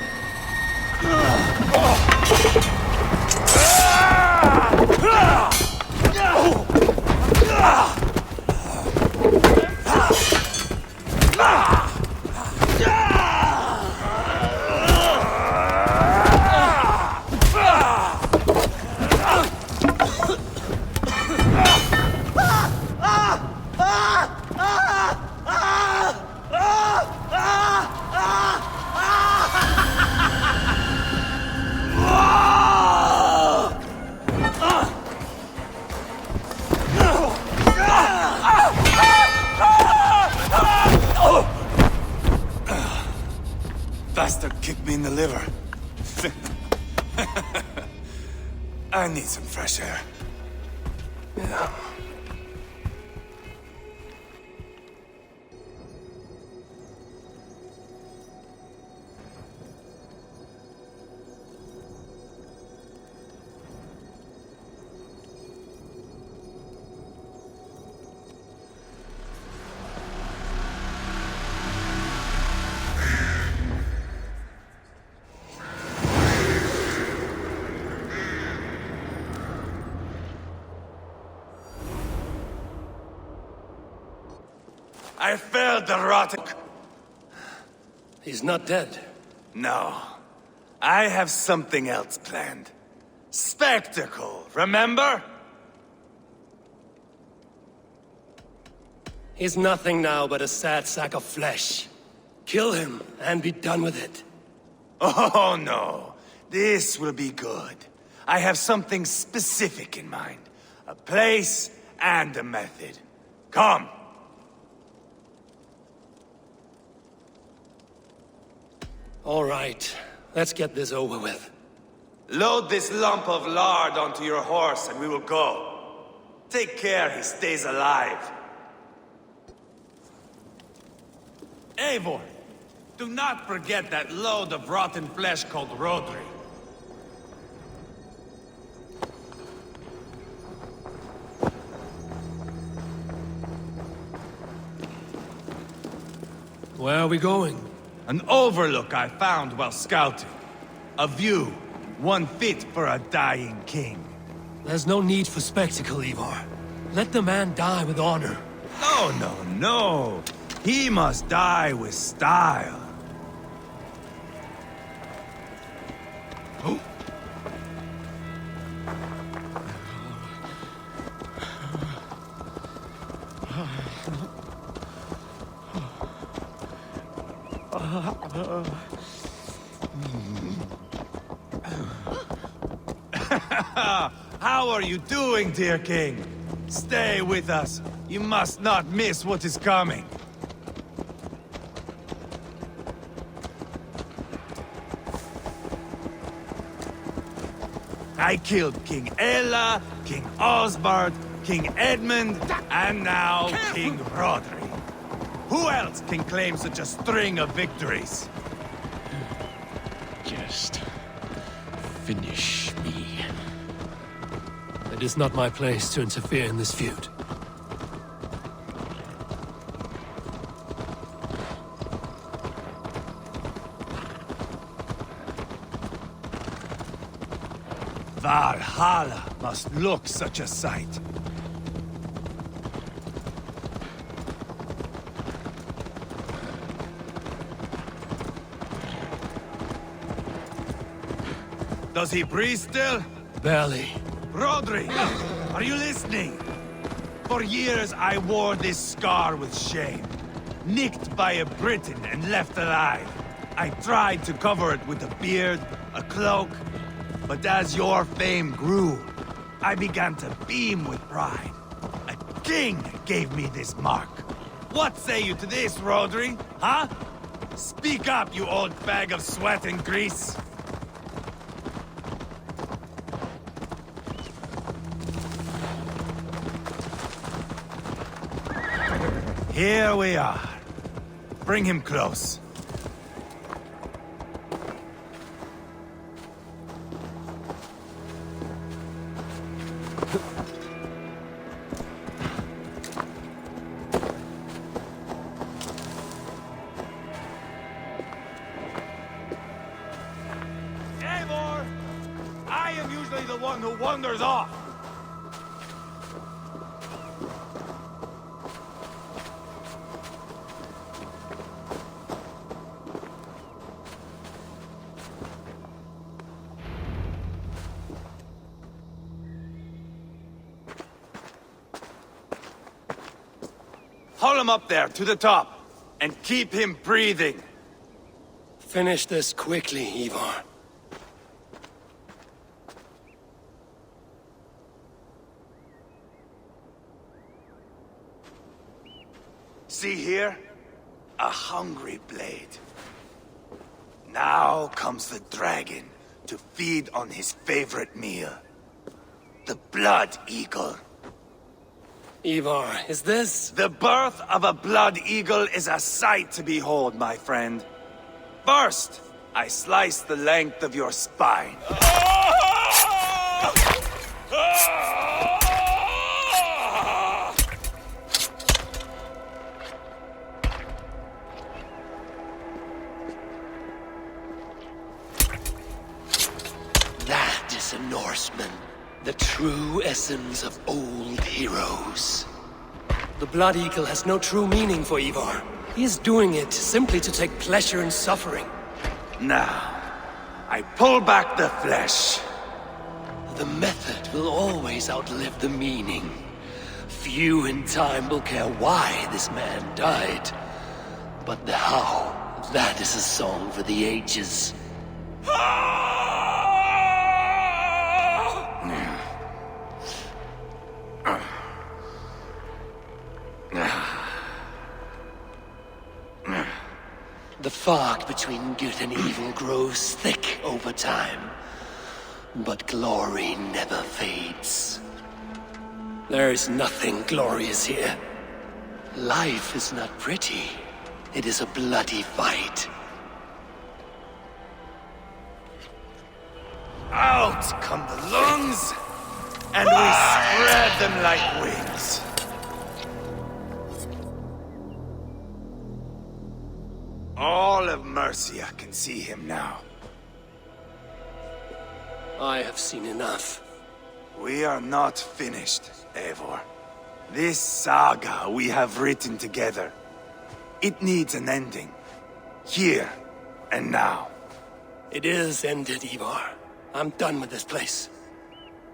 Bastard kicked me in the liver. I need some fresh air. Yeah. I failed the rotten... He's not dead. No. I have something else planned. Spectacle, remember? He's nothing now but a sad sack of flesh. Kill him and be done with it. Oh, no. This will be good. I have something specific in mind. A place and a method. Come. All right, let's get this over with. Load this lump of lard onto your horse and we will go. Take care he stays alive. Eivor, do not forget that load of rotten flesh called Rodri. Where are we going? An overlook I found while scouting. A view, one fit for a dying king. There's no need for spectacle, Eivor. Let the man die with honor. No. He must die with style. How are you doing, dear king? Stay with us. You must not miss what is coming. I killed King Ella, King Osbert, King Edmund, and now King Rodri. Who else can claim such a string of victories? Just finish me. It is not my place to interfere in this feud. Valhalla must look such a sight. Does he breathe still? Barely. Rodri, are you listening? For years I wore this scar with shame. Nicked by a Briton and left alive. I tried to cover it with a beard, a cloak, but as your fame grew, I began to beam with pride. A king gave me this mark. What say you to this, Rodri? Huh? Speak up, you old bag of sweat and grease. Here we are. Bring him close. Eivor! I am usually the one who wanders off. Haul him up there, to the top, and keep him breathing. Finish this quickly, Eivor. See here? A hungry blade. Now comes the dragon to feed on his favorite meal. The blood eagle. Eivor, is this... The birth of a blood eagle is a sight to behold, my friend. First, I slice the length of your spine. That is a Norseman. The true essence of old heroes. The Blood Eagle has no true meaning for Eivor. He is doing it simply to take pleasure in suffering. Now, I pull back the flesh. The method will always outlive the meaning. Few in time will care why this man died. But the how, that is a song for the ages. The fog between good and evil grows thick over time, but glory never fades. There is nothing glorious here. Life is not pretty. It is a bloody fight. Out come the lungs, and we spread them like wings. All of Mercia can see him now. I have seen enough. We are not finished, Eivor. This saga we have written together, it needs an ending. Here and now. It is ended, Eivor. I'm done with this place.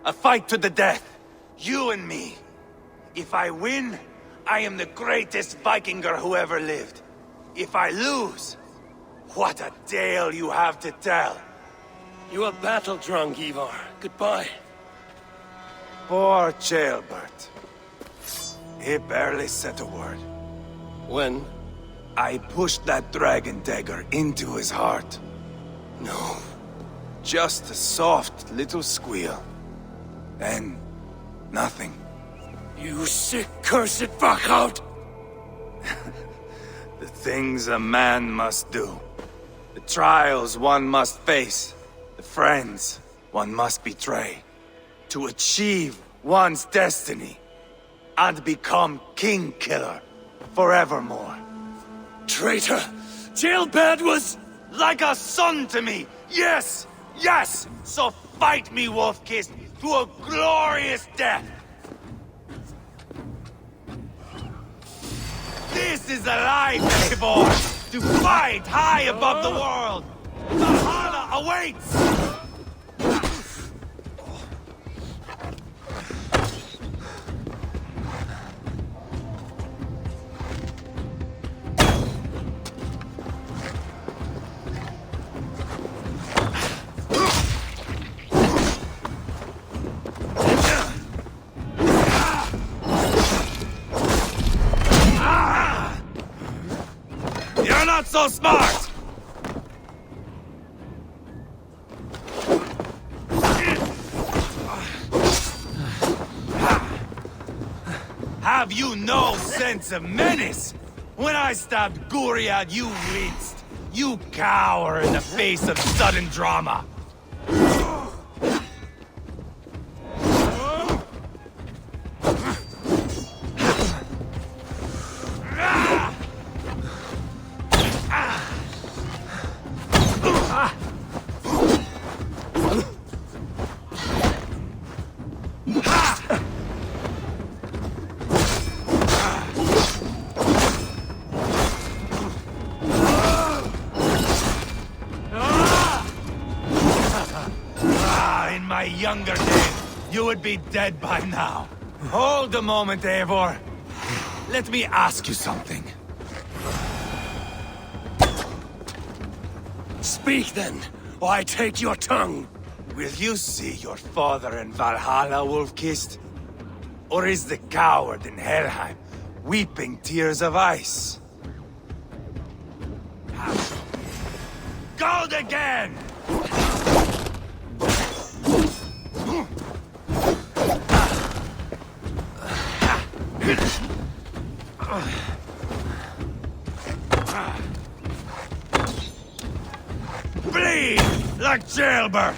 A fight to the death. You and me. If I win, I am the greatest Vikinger who ever lived. If I lose, what a tale you have to tell. You are battle-drunk, Eivor. Goodbye. Poor Ceolbert. He barely said a word. When? I pushed that dragon dagger into his heart. No. Just a soft little squeal. Then, nothing. You sick, cursed fuck-out! The things a man must do. The trials one must face. The friends one must betray. To achieve one's destiny. And become king-killer forevermore. Traitor! Ceolbert was... like a son to me! Yes! Yes! So fight me, Wolf-Kissed, to a glorious death! This is a life, Eivor! To fight high above the world! Valhalla awaits! You're not so smart! Have you no sense of menace? When I stabbed Guriad, you winced. You cower in the face of sudden drama. In my younger days, you would be dead by now. Hold a moment, Eivor. Let me ask you something. Speak then, or I take your tongue. Will you see your father in Valhalla, Wolf-Kissed? Or is the coward in Helheim weeping tears of ice? Gold again! Bleed like Ceolbert!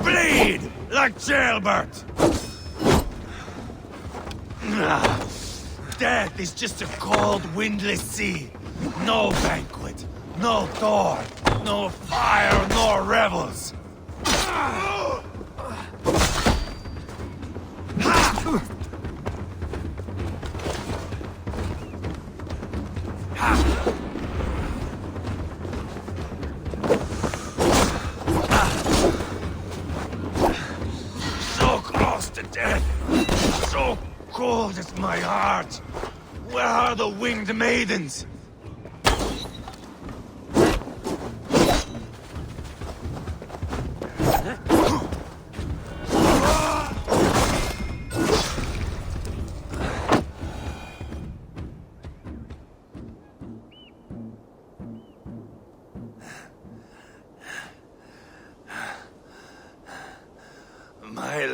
Bleed like Ceolbert! Death is just a cold, windless sea. No banquet, no door, no fire, nor revels. So close to death, so cold is my heart. Where are the winged maidens?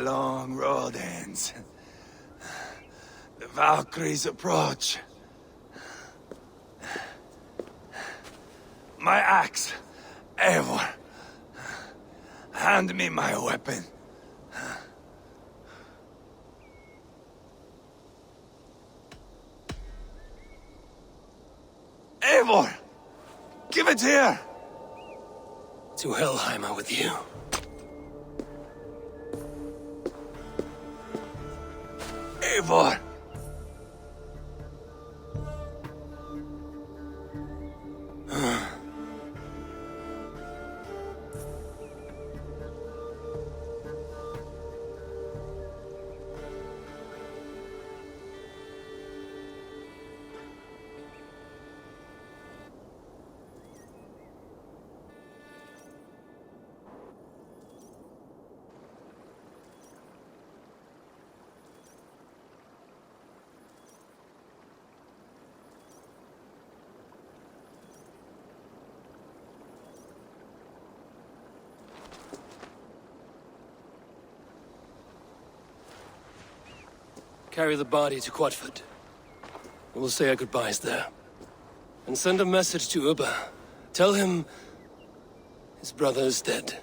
long road ends. The Valkyries approach. My axe, Eivor. Hand me my weapon. Eivor! Give it here! To Helheim with you. Eivor! Carry the body to Quatford. We'll say our goodbyes there. And send a message to Ubba. Tell him his brother is dead.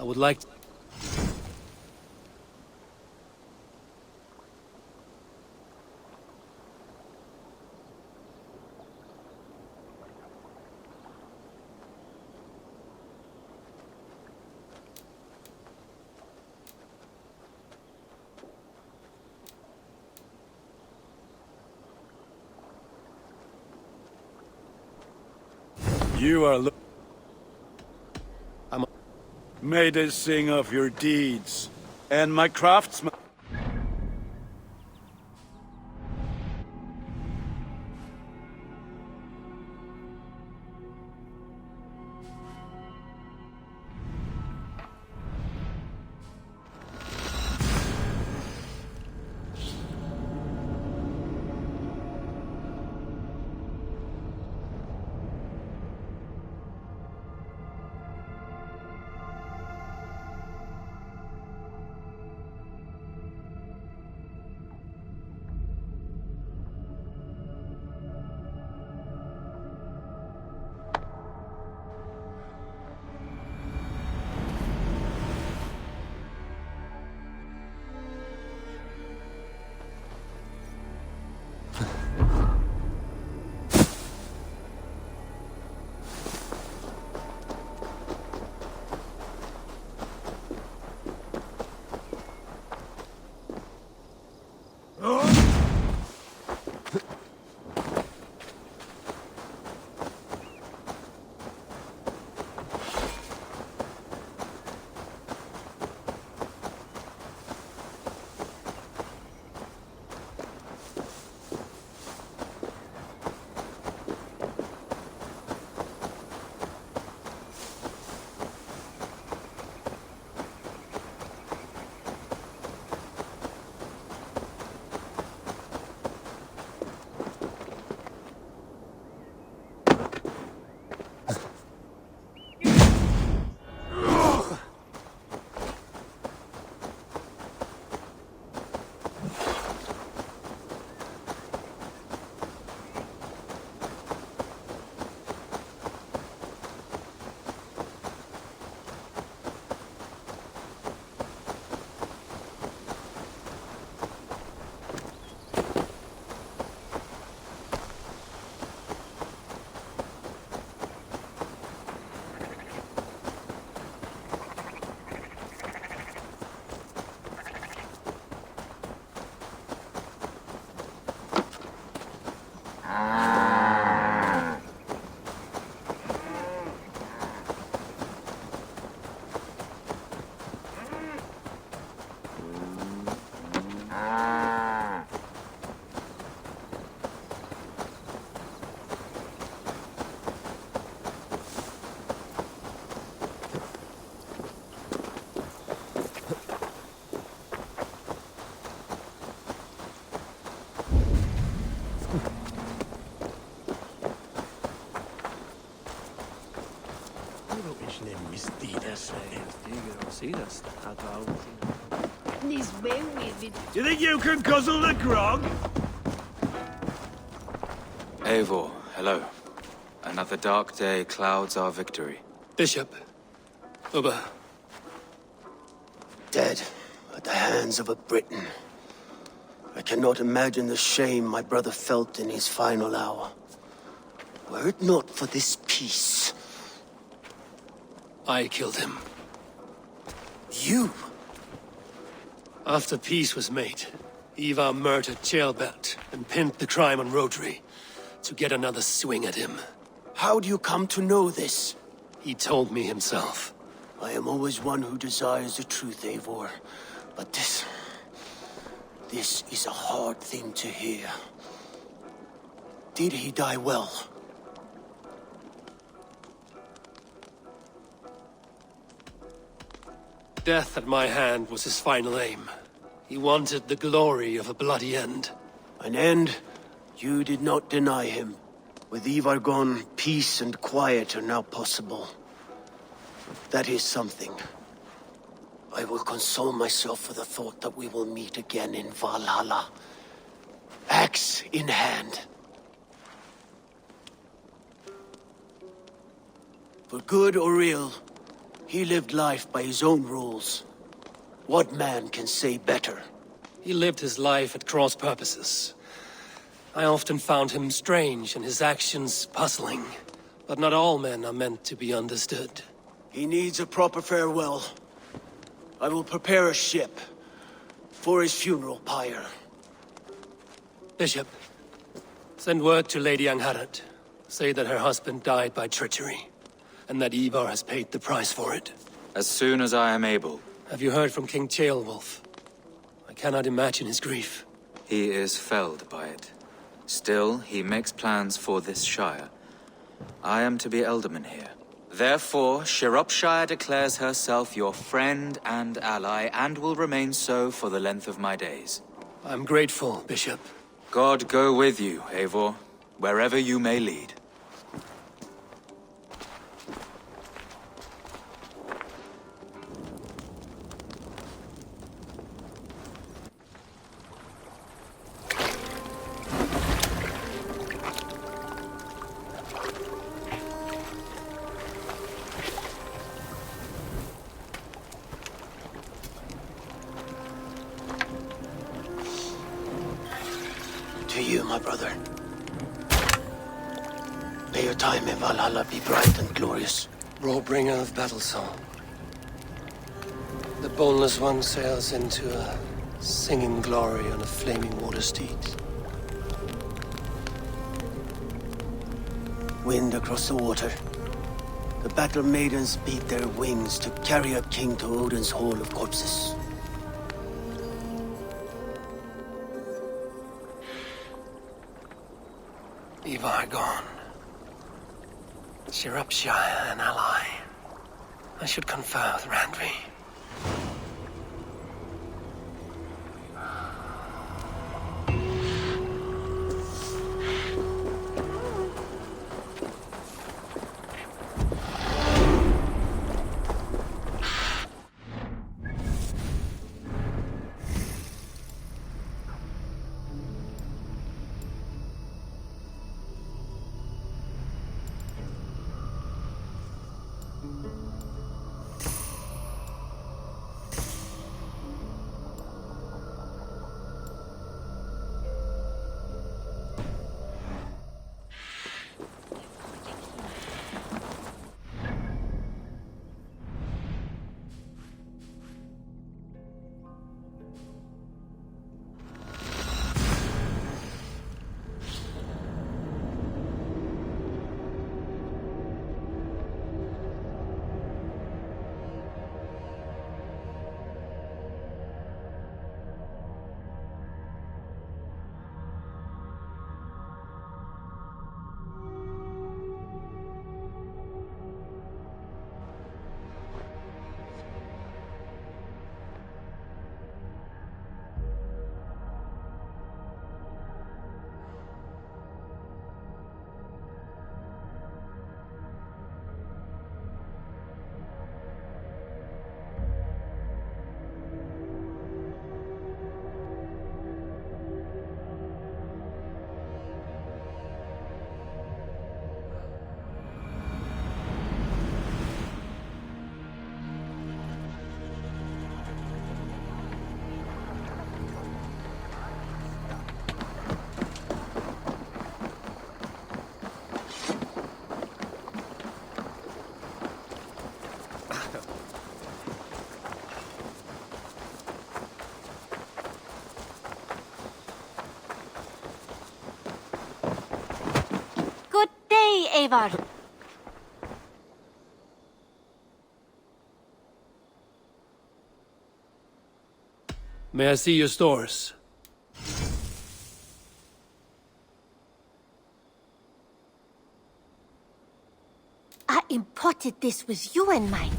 I would like to... You are May they sing of your deeds, and my craftsman... You think you can guzzle the grog? Eivor, hello. Another dark day clouds our victory. Bishop. Uber. Dead at the hands of a Briton. I cannot imagine the shame my brother felt in his final hour. Were it not for this peace... I killed him. You? After peace was made, Eivor murdered Ceolbert and pinned the crime on Rodri to get another swing at him. How do you come to know this? He told me himself. I am always one who desires the truth, Eivor. But this is a hard thing to hear. Did he die well? Death at my hand was his final aim. He wanted the glory of a bloody end. An end you did not deny him. With Eivor gone, peace and quiet are now possible. That is something. I will console myself for the thought that we will meet again in Valhalla. Axe in hand. For good or ill, he lived life by his own rules. What man can say better? He lived his life at cross purposes. I often found him strange and his actions puzzling. But not all men are meant to be understood. He needs a proper farewell. I will prepare a ship for his funeral pyre. Bishop, send word to Lady Angharad. Say that her husband died by treachery, and that Eivor has paid the price for it. As soon as I am able. Have you heard from King Ceolwulf? I cannot imagine his grief. He is felled by it. Still, he makes plans for this shire. I am to be Elderman here. Therefore, Shropshire declares herself your friend and ally, and will remain so for the length of my days. I'm grateful, Bishop. God go with you, Eivor, wherever you may lead. To you, my brother. May your time in Valhalla be bright and glorious. Roarbringer of battle song. The boneless one sails into a singing glory on a flaming water steed. Wind across the water. The battle maidens beat their wings to carry a king to Odin's Hall of Corpses. Eivor gone. Shropshire an ally. I should confer with Randvi. me, Eivor. May I see your stores? I imported this with you in mind.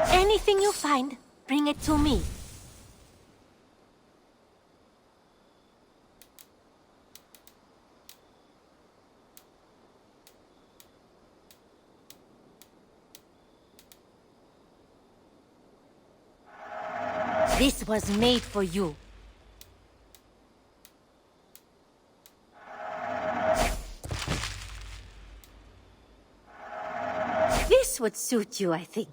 Anything you find, bring it to me. This was made for you. This would suit you, I think.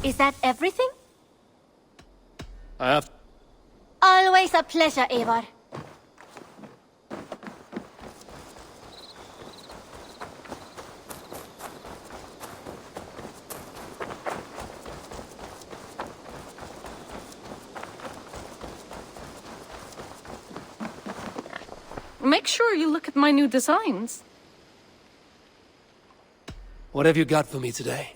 Is that everything? I have... Always a pleasure, Eivor. Make sure you look at my new designs. What have you got for me today?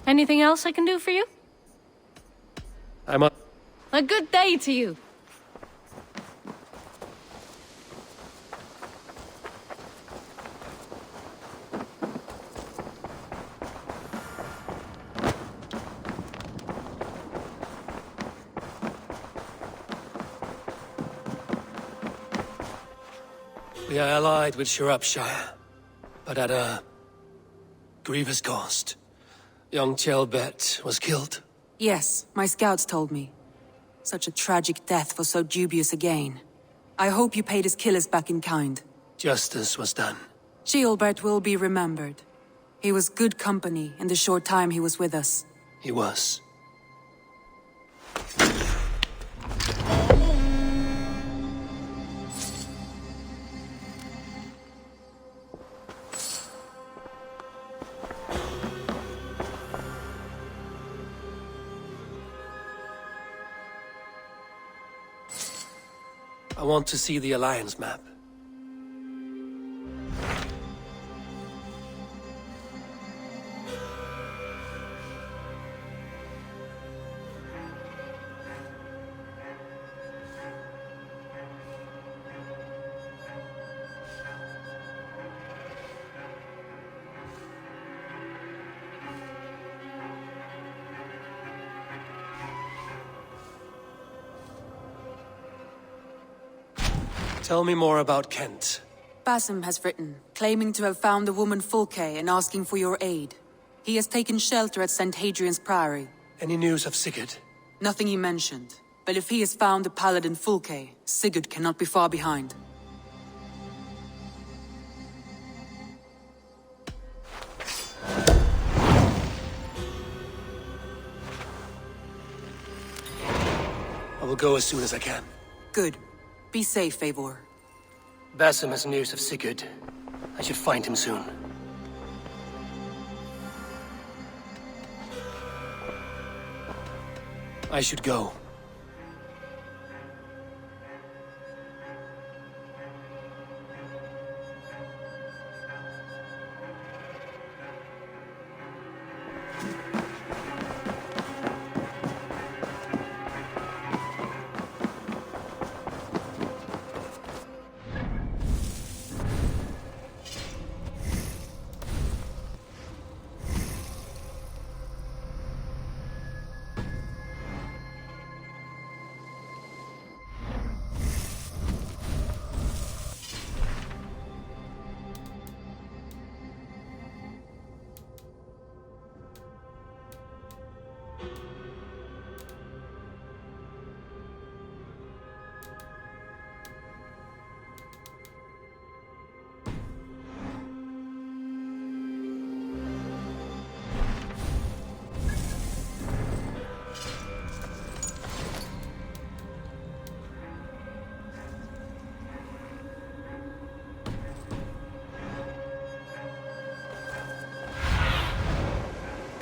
Anything else I can do for you? I'm a... A good day to you. We are allied with Shropshire, but at a grievous cost. Young Chelbet was killed. Yes, my scouts told me. Such a tragic death for so dubious a gain. I hope you paid his killers back in kind. Justice was done. Gilbert will be remembered. He was good company in the short time he was with us. He was. I want to see the Alliance map. Tell me more about Kent. Basim has written, claiming to have found the woman Fulke and asking for your aid. He has taken shelter at St. Hadrian's Priory. Any news of Sigurd? Nothing he mentioned. But if he has found the paladin Fulke, Sigurd cannot be far behind. I will go as soon as I can. Good. Be safe, Eivor. Basim has news of Sigurd. I should find him soon. I should go.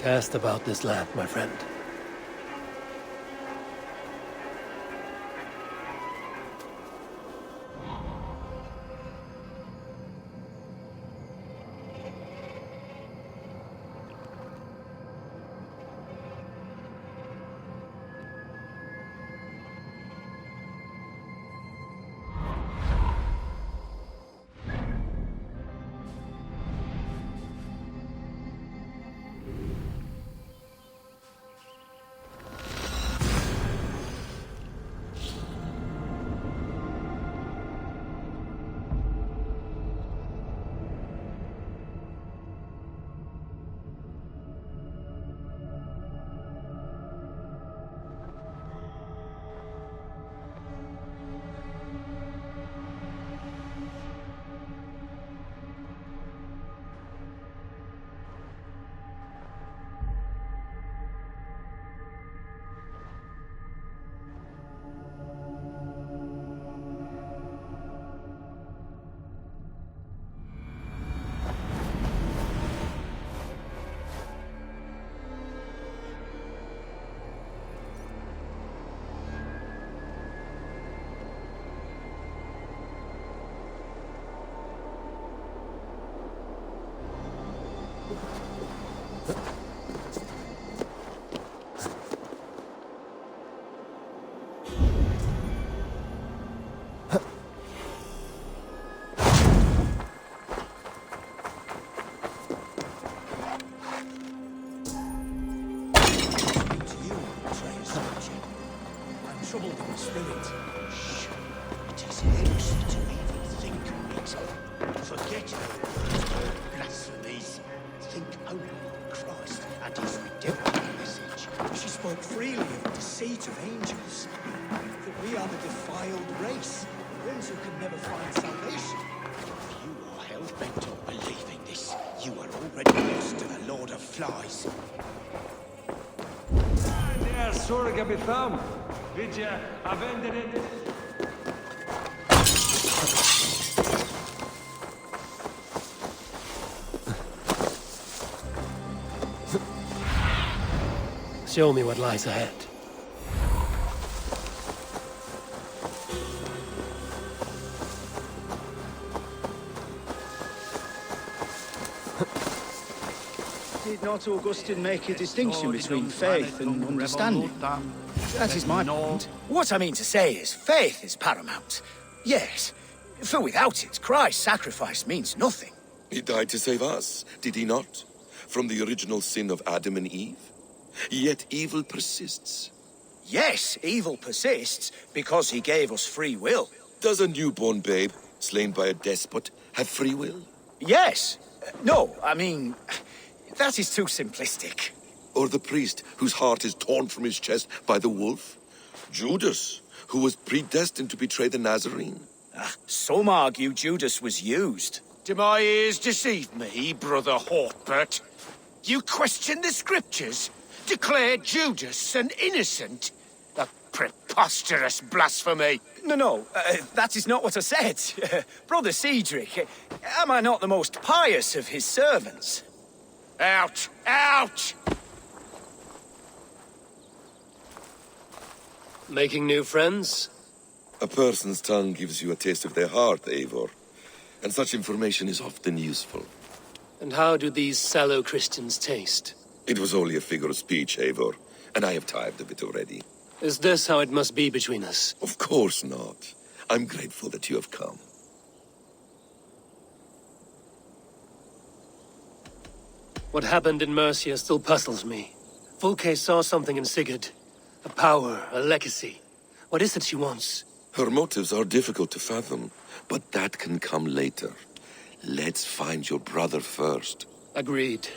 Cast about this land, my friend. Show me what lies ahead. Did not Augustine make a distinction between faith and understanding? That is my point. What I mean to say is, faith is paramount. Yes, for without it, Christ's sacrifice means nothing. He died to save us, did he not? From the original sin of Adam and Eve? Yet evil persists. Yes, evil persists because he gave us free will. Does a newborn babe, slain by a despot, have free will? Yes. No, I mean, that is too simplistic. Or the priest whose heart is torn from his chest by the wolf? Judas, who was predestined to betray the Nazarene? Some argue Judas was used. Do my ears deceive me, Brother Hawkbert? You question the scriptures? Declare Judas an innocent? A preposterous blasphemy! No, that is not what I said. Brother Cedric, am I not the most pious of his servants? Out! Out! Making new friends? A person's tongue gives you a taste of their heart, Eivor. And such information is often useful. And how do these sallow Christians taste? It was only a figure of speech, Eivor, and I have tired of it already. Is this how it must be between us? Of course not. I'm grateful that you have come. What happened in Mercia still puzzles me. Fulke saw something in Sigurd. A power, a legacy. What is it she wants? Her motives are difficult to fathom, but that can come later. Let's find your brother first. Agreed.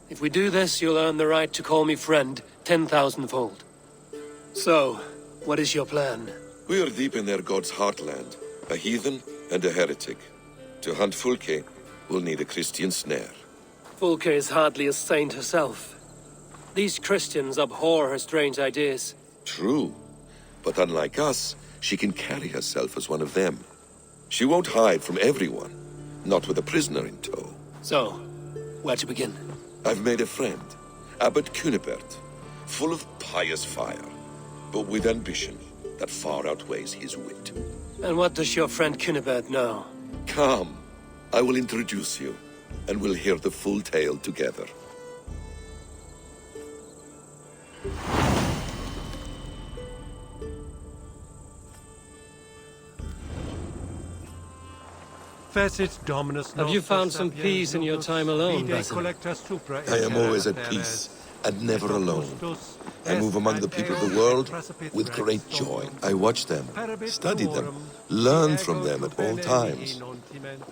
If we do this, you'll earn the right to call me friend 10,000-fold. So, what is your plan? We are deep in their god's heartland. A heathen and a heretic. To hunt Fulke, we'll need a Christian snare. Fulke is hardly a saint herself. These Christians abhor her strange ideas. True. But unlike us, she can carry herself as one of them. She won't hide from everyone. Not with a prisoner in tow. So, where to begin? I've made a friend. Abbot Cunibert, full of pious fire, but with ambition that far outweighs his wit. And what does your friend Cunibert know? Come, I will introduce you, and we'll hear the full tale together. Have you found some peace in your time alone, Basim? I am always at peace, and never alone. I move among the people of the world with great joy. I watch them, study them, learn from them at all times.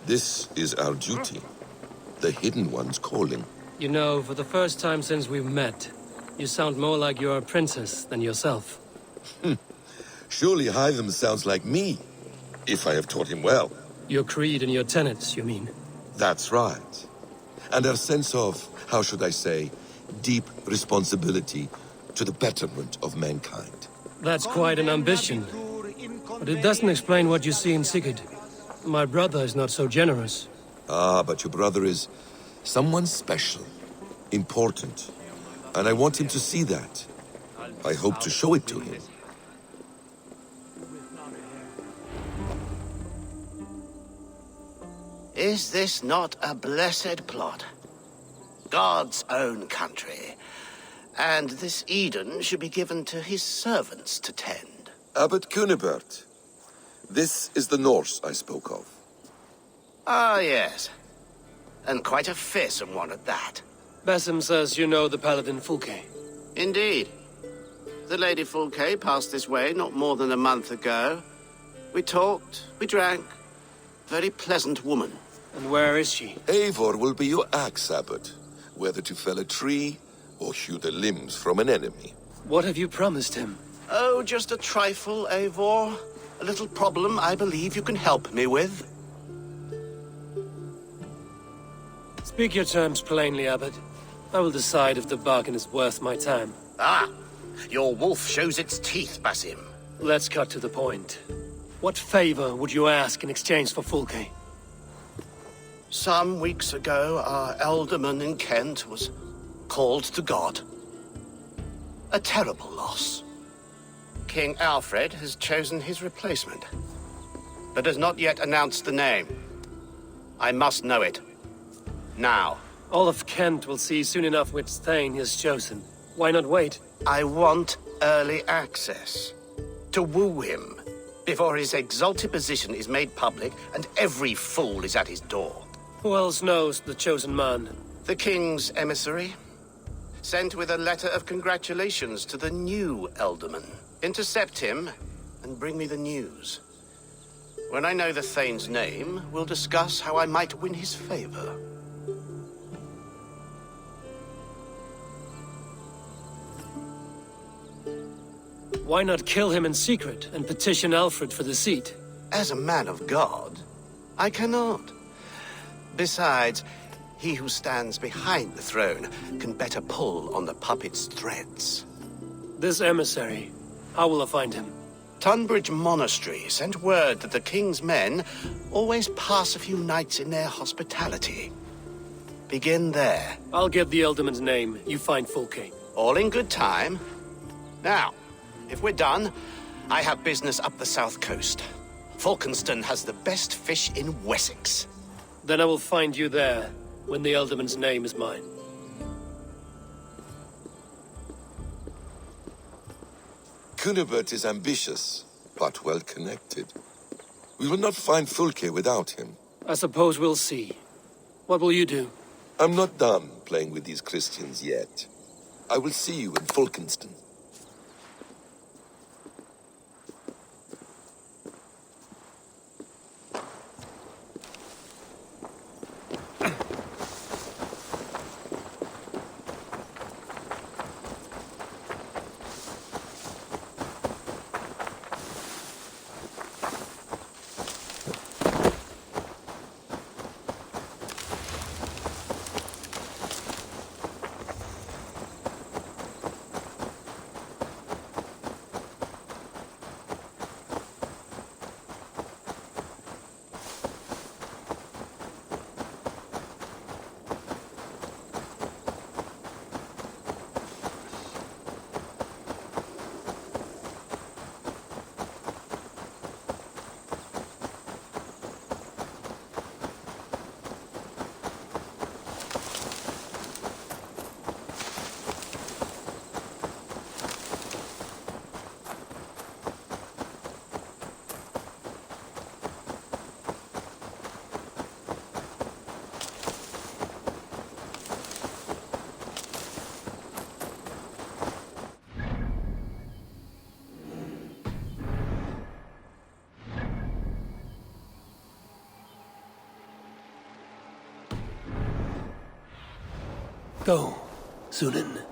This is our duty, the Hidden One's calling. You know, for the first time since we've met, you sound more like you're a princess than yourself. Surely Hytham sounds like me, if I have taught him well. Your creed and your tenets, you mean? That's right. And our sense of, how should I say, deep responsibility to the betterment of mankind. That's quite an ambition. But it doesn't explain what you see in Sigurd. My brother is not so generous. Ah, but your brother is someone special, important. And I want him to see that. I hope to show it to him. Is this not a blessed plot? God's own country. And this Eden should be given to his servants to tend. Abbot Cunibert, this is the Norse I spoke of. Ah, yes. And quite a fearsome one at that. Basim says you know the paladin Fulke. Indeed. The Lady Fulke passed this way not more than a month ago. We talked, we drank. Very pleasant woman. And where is she? Eivor will be your axe, Abbot. Whether to fell a tree or hew the limbs from an enemy. What have you promised him? Oh, just a trifle, Eivor. A little problem I believe you can help me with. Speak your terms plainly, Abbot. I will decide if the bargain is worth my time. Ah! Your wolf shows its teeth, Basim. Let's cut to the point. What favor would you ask in exchange for Fulke? Some weeks ago, our alderman in Kent was called to God. A terrible loss. King Alfred has chosen his replacement, but has not yet announced the name. I must know it. Now. All of Kent will see soon enough which Thane he has chosen. Why not wait? I want early access. To woo him, before his exalted position is made public and every fool is at his door. Who else knows the chosen man? The king's emissary. Sent with a letter of congratulations to the new alderman. Intercept him and bring me the news. When I know the Thane's name, we'll discuss how I might win his favor. Why not kill him in secret and petition Alfred for the seat? As a man of God, I cannot. Besides, he who stands behind the throne can better pull on the puppet's threads. This emissary, how will I find him? Tunbridge Monastery sent word that the king's men always pass a few nights in their hospitality. Begin there. I'll get the alderman's name. You find Fulke. All in good time. Now, if we're done, I have business up the south coast. Falkenston has the best fish in Wessex. Then I will find you there, when the alderman's name is mine. Cunibert is ambitious, but well-connected. We will not find Fulke without him. I suppose we'll see. What will you do? I'm not done playing with these Christians yet. I will see you in Falkenston. go, Sunan.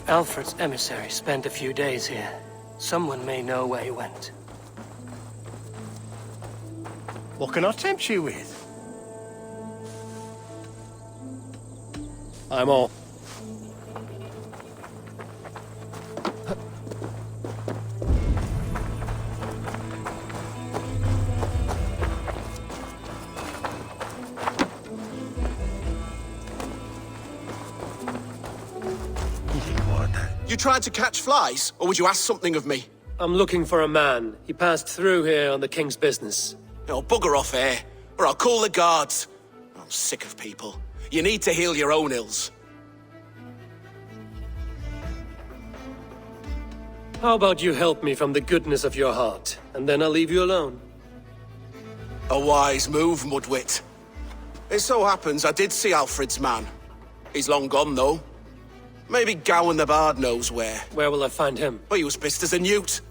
Alfred's emissary spent a few days here. Someone may know where he went. What can I tempt you with? I'm all. You tried to catch flies, or would you ask something of me? I'm looking for a man. He passed through here on the king's business. Oh, bugger off here, or I'll call the guards. I'm sick of people. You need to heal your own ills. How about you help me from the goodness of your heart, and then I'll leave you alone? A wise move, Mudwit. It so happens I did see Alfred's man. He's long gone, though. Maybe Gowan the Bard knows where. Where will I find him? Well, he was pissed as a newt.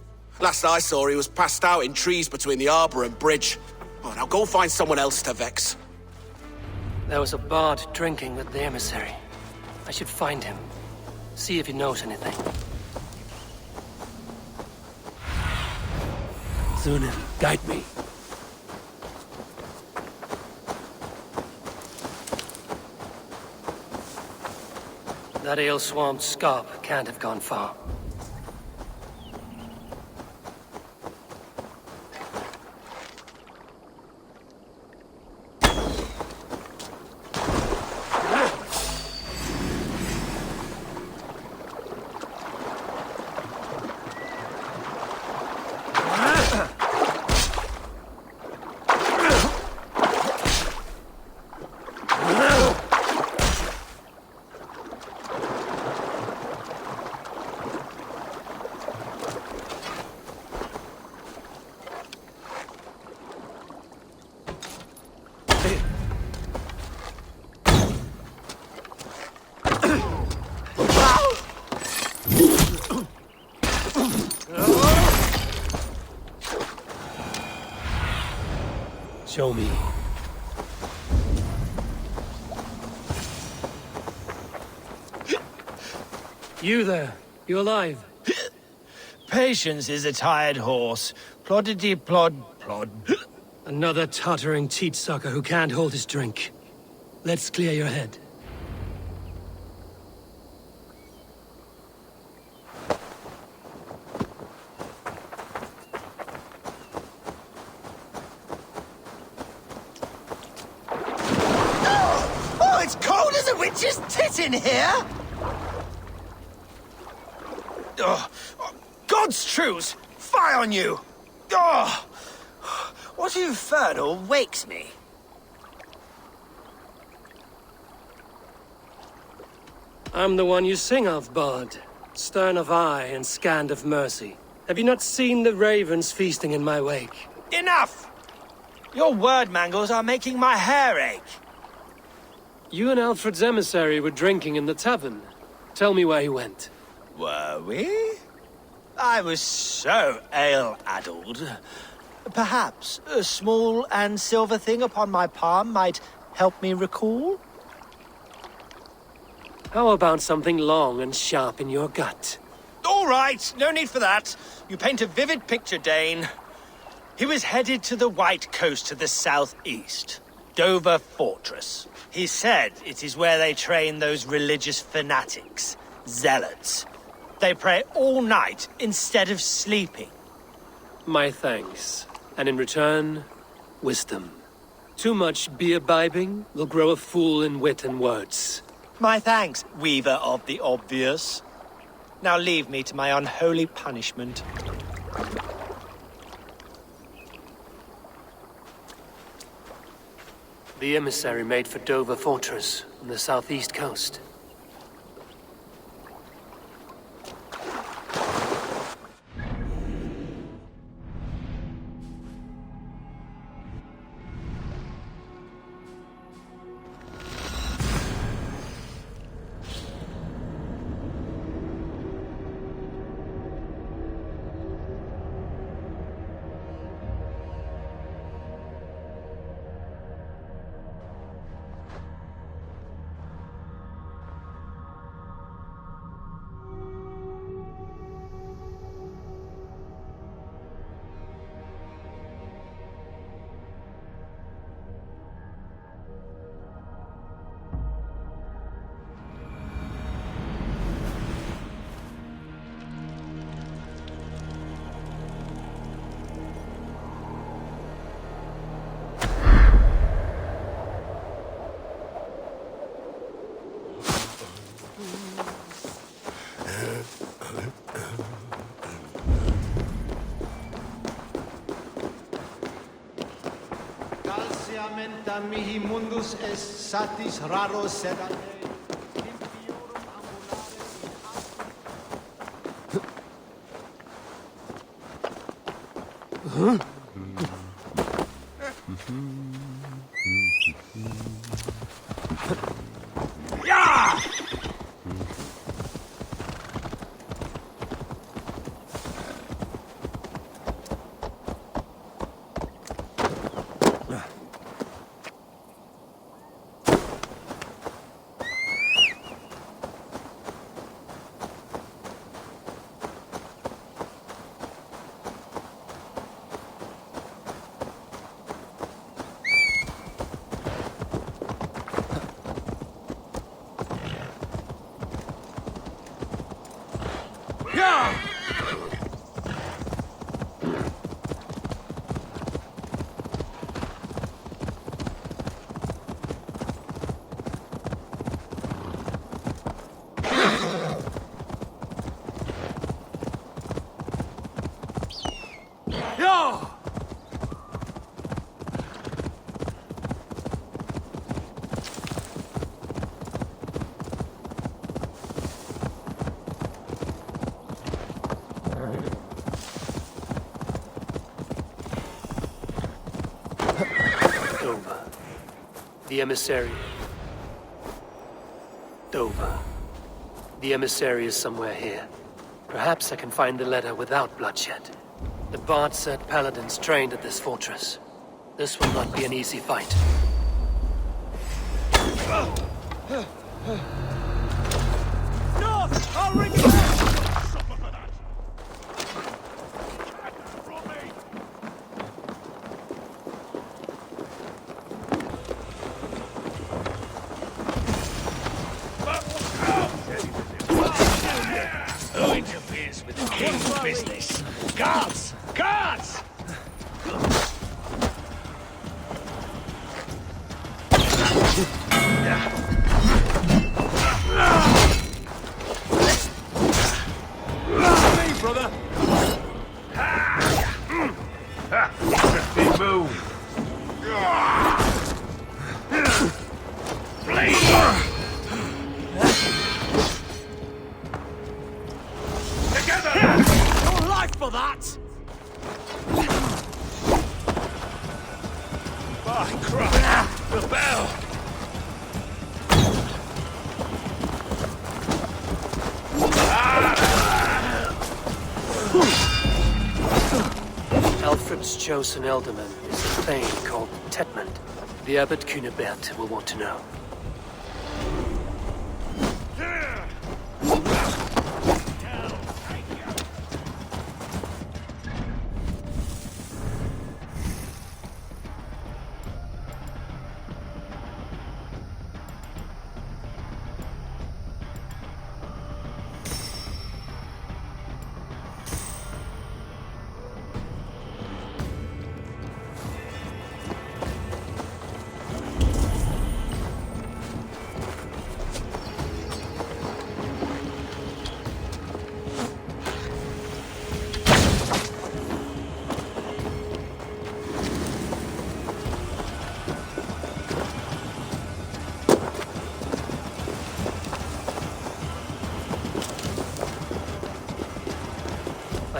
Last I saw, he was passed out in trees between the arbour and bridge. Oh, now go find someone else to vex. There was a bard drinking with the emissary. I should find him. See if he knows anything. Sunan, guide me. That ale-swamped scarp can't have gone far. Show me. You there. You alive? Patience is a tired horse. Ploddity plod plod. Another tottering teat sucker who can't hold his drink. Let's clear your head. Oh, it's cold as a witch's tit in here! Oh, God's truce! Fie on you! Oh, what infernal wakes me? I'm the one you sing of, Bard. Stern of eye and scant of mercy. Have you not seen the ravens feasting in my wake? Enough! Your word mangles are making my hair ache. You and Alfred's emissary were drinking in the tavern. Tell me where he went. Were we? I was so ale-addled. Perhaps a small and silver thing upon my palm might help me recall? How about something long and sharp in your gut? All right, no need for that. You paint a vivid picture, Dane. He was headed to the White Coast to the southeast, Dover Fortress. He said it is where they train those religious fanatics, zealots. They pray all night instead of sleeping. My thanks. And in return, wisdom. Too much beer-bibbing will grow a fool in wit and words. My thanks, Weaver of the Obvious. Now leave me to my unholy punishment. The emissary made for Dover Fortress on the southeast coast. Calciamenta mihi mundus est satis raro sedate. Dover. The emissary. Dover. The emissary is somewhere here. Perhaps I can find the letter without bloodshed. The Bard said paladins trained at this fortress. This will not be an easy fight. North! I'll ring you out! Who interferes with the king's business? Guards! Guards! Me, brother! Big move! Your life for that! By Christ! The bell! Alfred's chosen ealdorman is a thane called Tetmund. The Abbot Cunibert will want to know.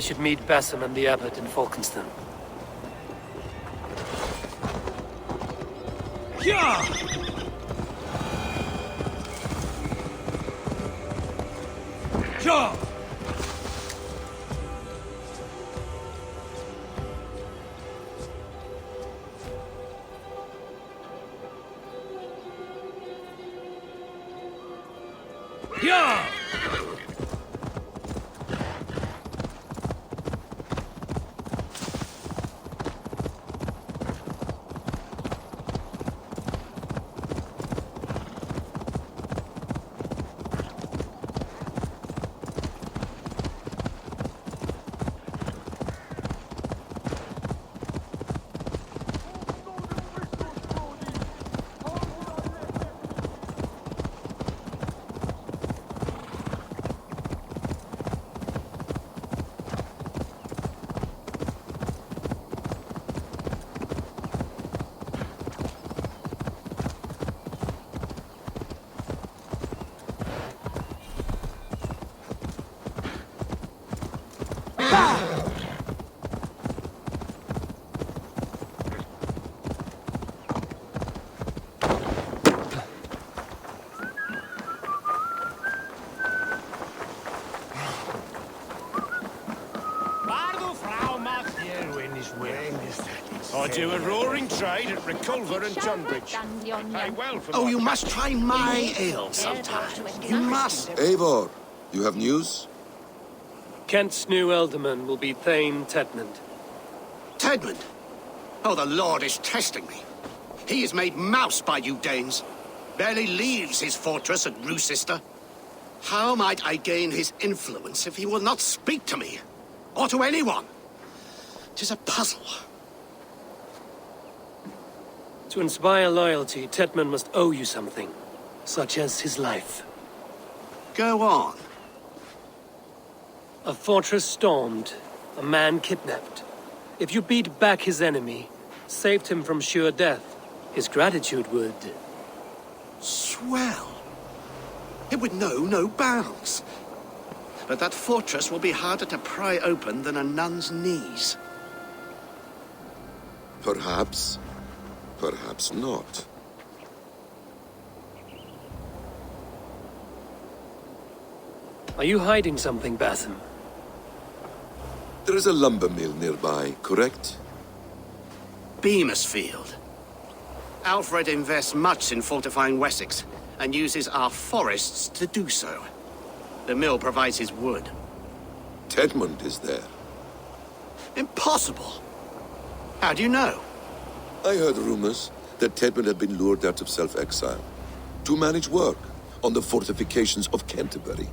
I should meet Basim and the abbot in Falkenston. Yeah! Yeah! Yeah! I do a roaring trade at Reculver and Tunbridge. Pay well for Oh, my you must catch. try my ale sometime. You must. Eivor, you have news? Kent's new ealdorman will be Thane Tedmund. Tedmund? Oh, the Lord is testing me. He is made mouse by you Danes. Barely leaves his fortress at Roosister. How might I gain his influence if he will not speak to me? Or to anyone? 'Tis a puzzle. To inspire loyalty, Tedmund must owe you something, such as his life. Go on. A fortress stormed, a man kidnapped. If you beat back his enemy, saved him from sure death, his gratitude would... Swell. It would know no bounds. But that fortress will be harder to pry open than a nun's knees. Perhaps. Perhaps not. Are you hiding something, Basim? There is a lumber mill nearby, correct? Beamisfield. Alfred invests much in fortifying Wessex, and uses our forests to do so. The mill provides his wood. Tedmund is there. Impossible! How do you know? I heard rumors that Tedmund had been lured out of self-exile to manage work on the fortifications of Canterbury.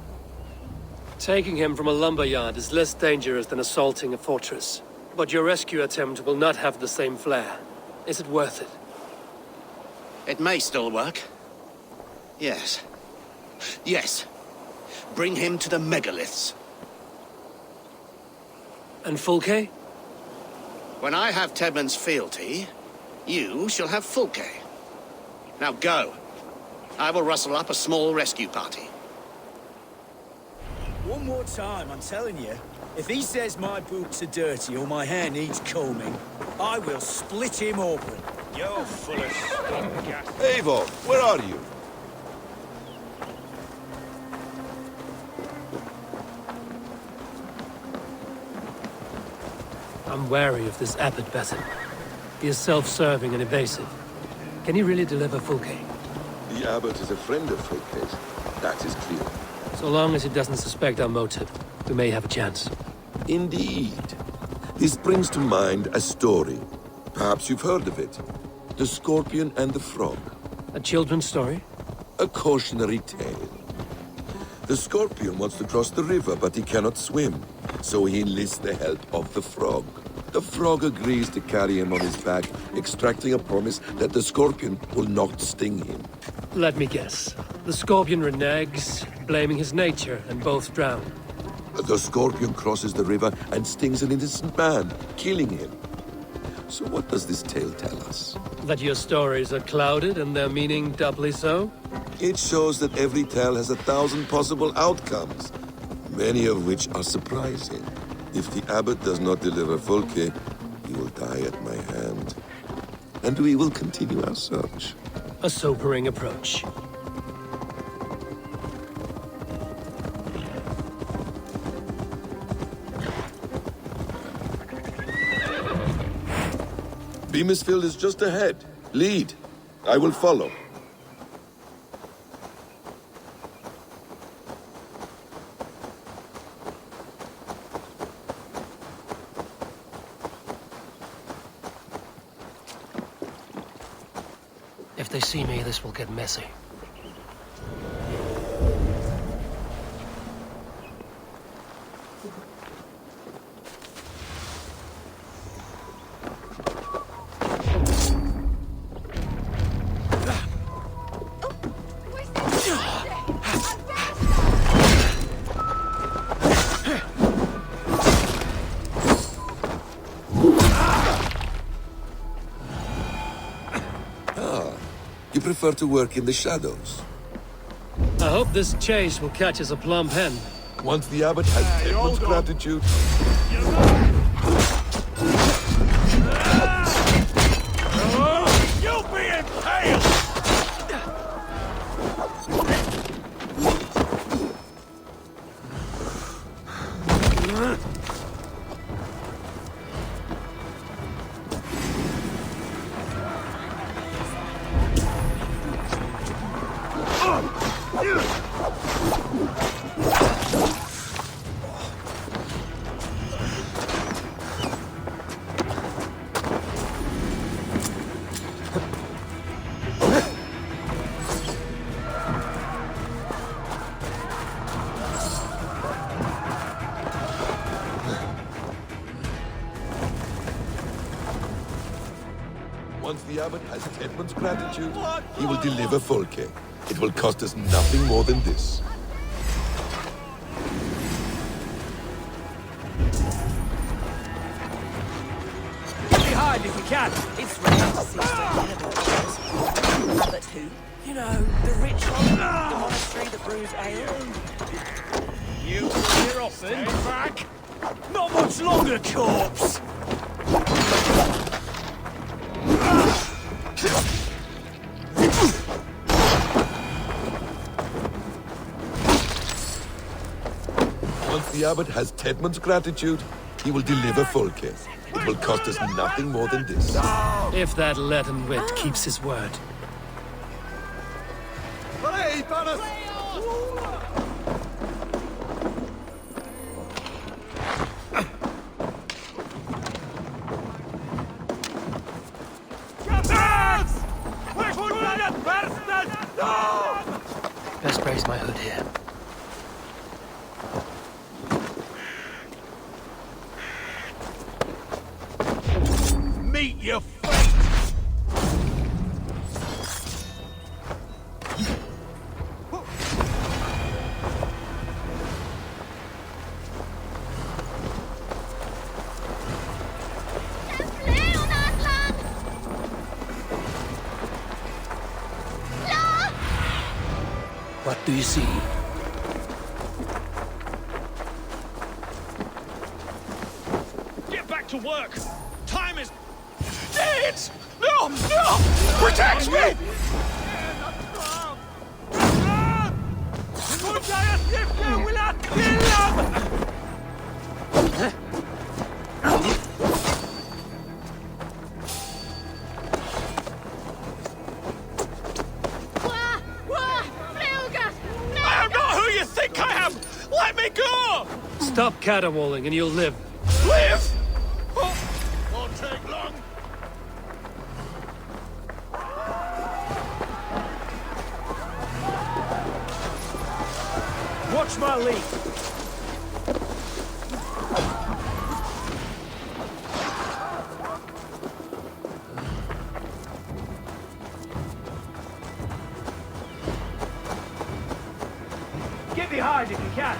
Taking him from a lumberyard is less dangerous than assaulting a fortress. But your rescue attempt will not have the same flair. Is it worth it? It may still work. Yes. Yes. Bring him to the megaliths. And Fulke? When I have Tedmund's fealty, you shall have Fulke. Now go. I will rustle up a small rescue party. One more time, I'm telling you. If he says my boots are dirty or my hair needs combing, I will split him open. You're full of stuff, Eivor, where are you? I'm wary of this abbot, Basim. He is self-serving and evasive. Can he really deliver Fulke? The abbot is a friend of Fulke's. That is clear. So long as he doesn't suspect our motive, we may have a chance. Indeed. This brings to mind a story. Perhaps you've heard of it. The Scorpion and the Frog. A children's story? A cautionary tale. The Scorpion wants to cross the river, but he cannot swim. So he enlists the help of the Frog. The Frog agrees to carry him on his back, extracting a promise that the Scorpion will not sting him. Let me guess. The Scorpion reneges, blaming his nature, and both drown. The Scorpion crosses the river and stings an innocent man, killing him. So what does this tale tell us? That your stories are clouded and their meaning doubly so? It shows that every tale has 1,000 possible outcomes, many of which are surprising. If the abbot does not deliver Folke, he will die at my hand. And we will continue our search. A sobering approach. Beamisfield is just ahead. Lead. I will follow. If they see me, this will get messy. You prefer to work in the shadows. I hope this chase will catch us a plump hen. Once the abbot has Edmund's gratitude... You'll be impaled! Once the abbot has Edmund's gratitude, he will deliver Folke. It will cost us nothing more than this. Get behind if we can. It's rare to see straight Abbot who? You know, the rich one, the monastery that brews ale. You here often? Stay back! Not much longer, corpse! Once the abbot has Tedmund's gratitude, he will deliver Folke. It will cost us nothing more than this. If that leaden wit keeps his word. Best raise my hood here. Meet your fate! What do you see? Get back to work! Time is... dead! No! No! Protect me! I am not who you think I am! Let me go! Stop caterwauling and you'll live. Live! Oh, won't take long. Watch my lead. Get behind if you can.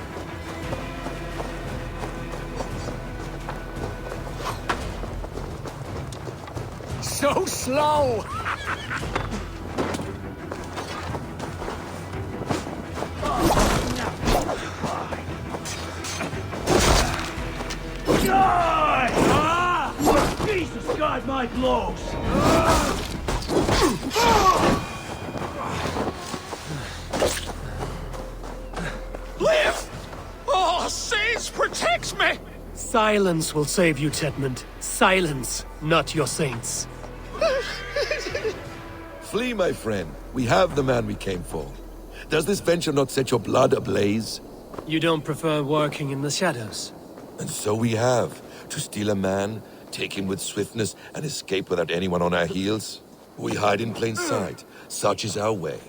So slow! Guide my blows! Live! Oh, Sage protects me! Silence will save you, Tedmund. Silence, not your saints. Flee, my friend. We have the man we came for. Does this venture not set your blood ablaze? You don't prefer working in the shadows? And so we have. To steal a man, take him with swiftness, and escape without anyone on our heels? We hide in plain sight. Such is our way.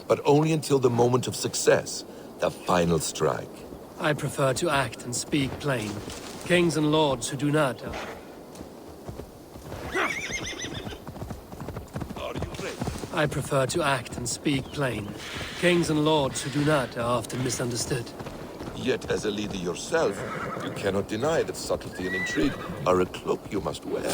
But only until the moment of success, the final strike. I prefer to act and speak plain. Kings and lords who do not. I prefer to act and speak plain. Kings and lords who do not are often misunderstood. Yet, as a leader yourself, you cannot deny that subtlety and intrigue are a cloak you must wear.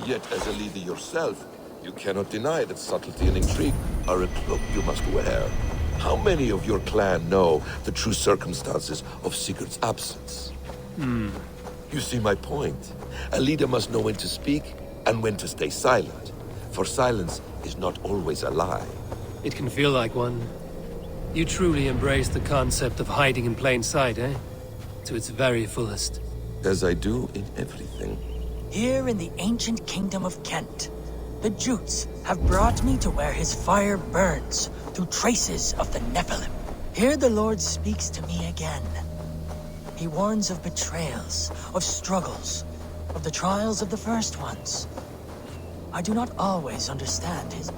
Yet, as a leader yourself, you cannot deny that subtlety and intrigue are a cloak you must wear. How many of your clan know the true circumstances of Sigurd's absence? You see my point. A leader must know when to speak and when to stay silent. For silence is not always a lie. It can feel like one. You truly embrace the concept of hiding in plain sight, eh? To its very fullest. As I do in everything. Here in the ancient kingdom of Kent, the Jutes have brought me to where his fire burns through traces of the Nephilim. Here the Lord speaks to me again. He warns of betrayals, of struggles, of the trials of the first ones. I do not always understand his...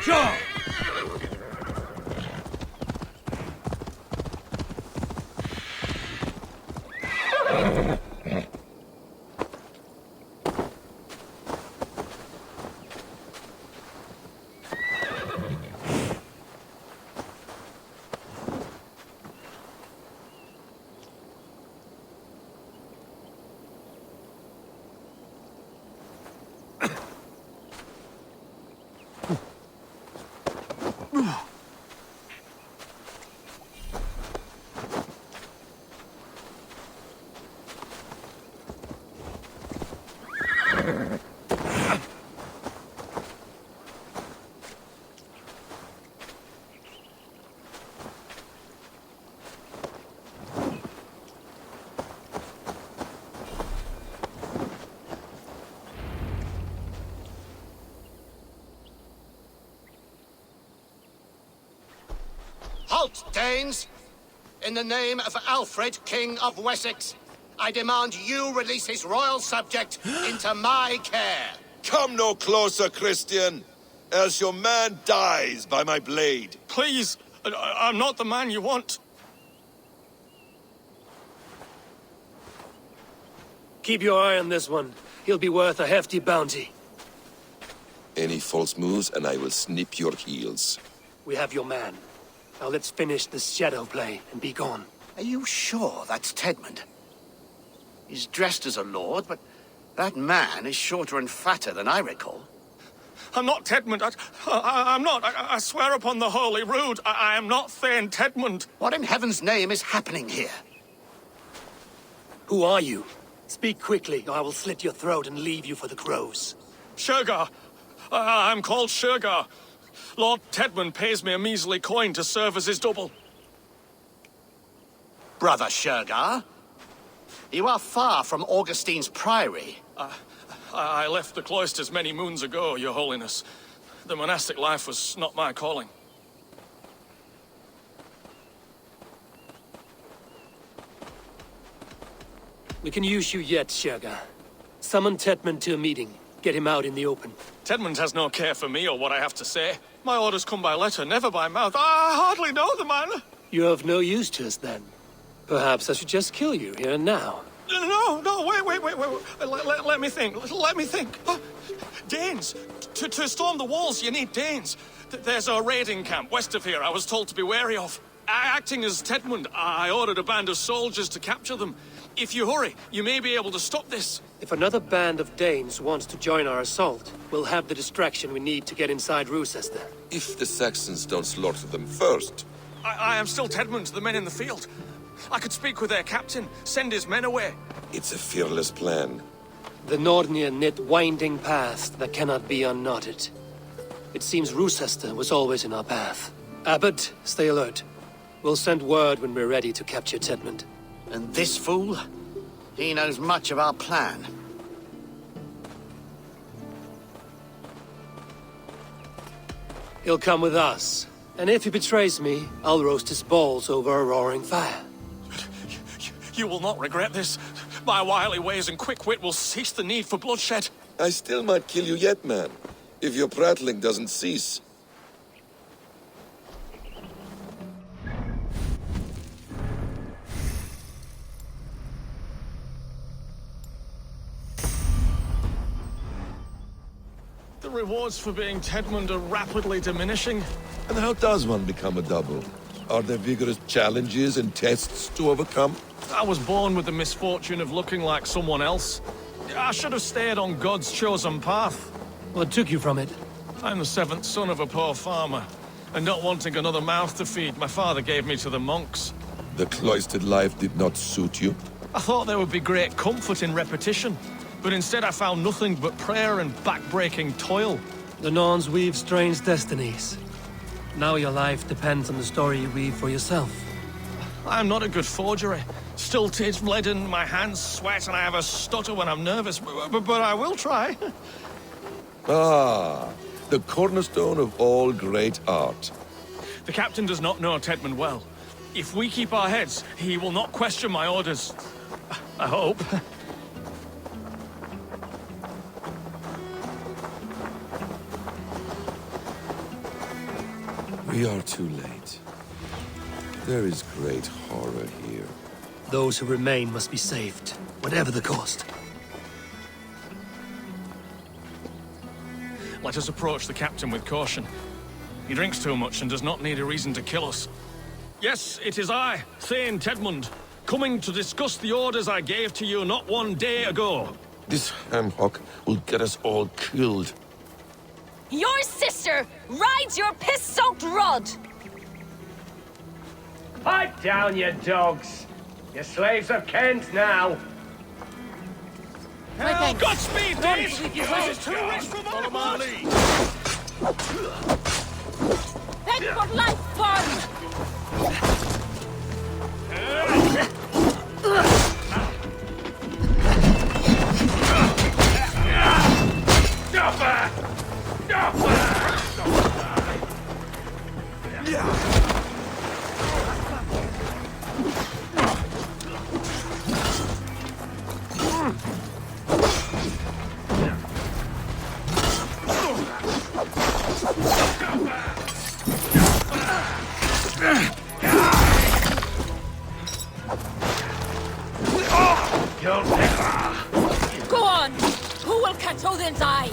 Sure! Halt, Danes! In the name of Alfred, King of Wessex, I demand you release his royal subject into my care. Come no closer, Christian, else your man dies by my blade. Please, I'm not the man you want. Keep your eye on this one. He'll be worth a hefty bounty. Any false moves and I will snip your heels. We have your man. Now let's finish this shadow play and be gone. Are you sure that's Tedmund? He's dressed as a lord, but that man is shorter and fatter than I recall. I'm not Tedmund. I'm not. I swear upon the Holy Rood, I am not Thane Tedmund. What in heaven's name is happening here? Who are you? Speak quickly, or I will slit your throat and leave you for the crows. Shergar. I'm called Shergar. Lord Tedmund pays me a measly coin to serve as his double. Brother Shergar? You are far from Augustine's priory. I left the cloisters many moons ago, Your Holiness. The monastic life was not my calling. We can use you yet, Shergar. Summon Tedmund to a meeting. Get him out in the open. Tedmund has no care for me or what I have to say. My orders come by letter, never by mouth. I hardly know the man. You're of no use to us, then. Perhaps I should just kill you here and now. No, wait. Let me think. Danes. To storm the walls, you need Danes. There's a raiding camp west of here I was told to be wary of. Acting as Tedmund, I ordered a band of soldiers to capture them. If you hurry, you may be able to stop this. If another band of Danes wants to join our assault, we'll have the distraction we need to get inside Rochester. If the Saxons don't slaughter them first. I am still Tedmund to the men in the field. I could speak with their captain, send his men away. It's a fearless plan. The Nordnir knit winding paths that cannot be unknotted. It seems Rochester was always in our path. Abbot, stay alert. We'll send word when we're ready to capture Tedmund. And this fool? He knows much of our plan. He'll come with us. And if he betrays me, I'll roast his balls over a roaring fire. You will not regret this. My wily ways and quick wit will cease the need for bloodshed. I still might kill you yet, man, if your prattling doesn't cease. The rewards for being Tedmund are rapidly diminishing. And how does one become a double? Are there vigorous challenges and tests to overcome? I was born with the misfortune of looking like someone else. I should have stayed on God's chosen path. What took you from it? I'm the seventh son of a poor farmer. And not wanting another mouth to feed, my father gave me to the monks. The cloistered life did not suit you? I thought there would be great comfort in repetition. But instead I found nothing but prayer and back-breaking toil. The Norns weave strange destinies. Now your life depends on the story you weave for yourself. I'm not a good forgery. Stilted, leaden, my hands sweat, and I have a stutter when I'm nervous. But I will try. Ah, the cornerstone of all great art. The captain does not know Tedmund well. If we keep our heads, he will not question my orders. I hope. We are too late. There is great horror here. Those who remain must be saved, whatever the cost. Let us approach the captain with caution. He drinks too much and does not need a reason to kill us. Yes, it is I, Thane Tedmund, coming to discuss the orders I gave to you not one day ago. This ham-hock will get us all killed. Your sister rides your piss-soaked rod! Pipe down, you dogs! Your slaves of Kent now! Godspeed, Dave! This is too rich for my blood! Head for life, Bond! Go on! Who will catch Odin's eye?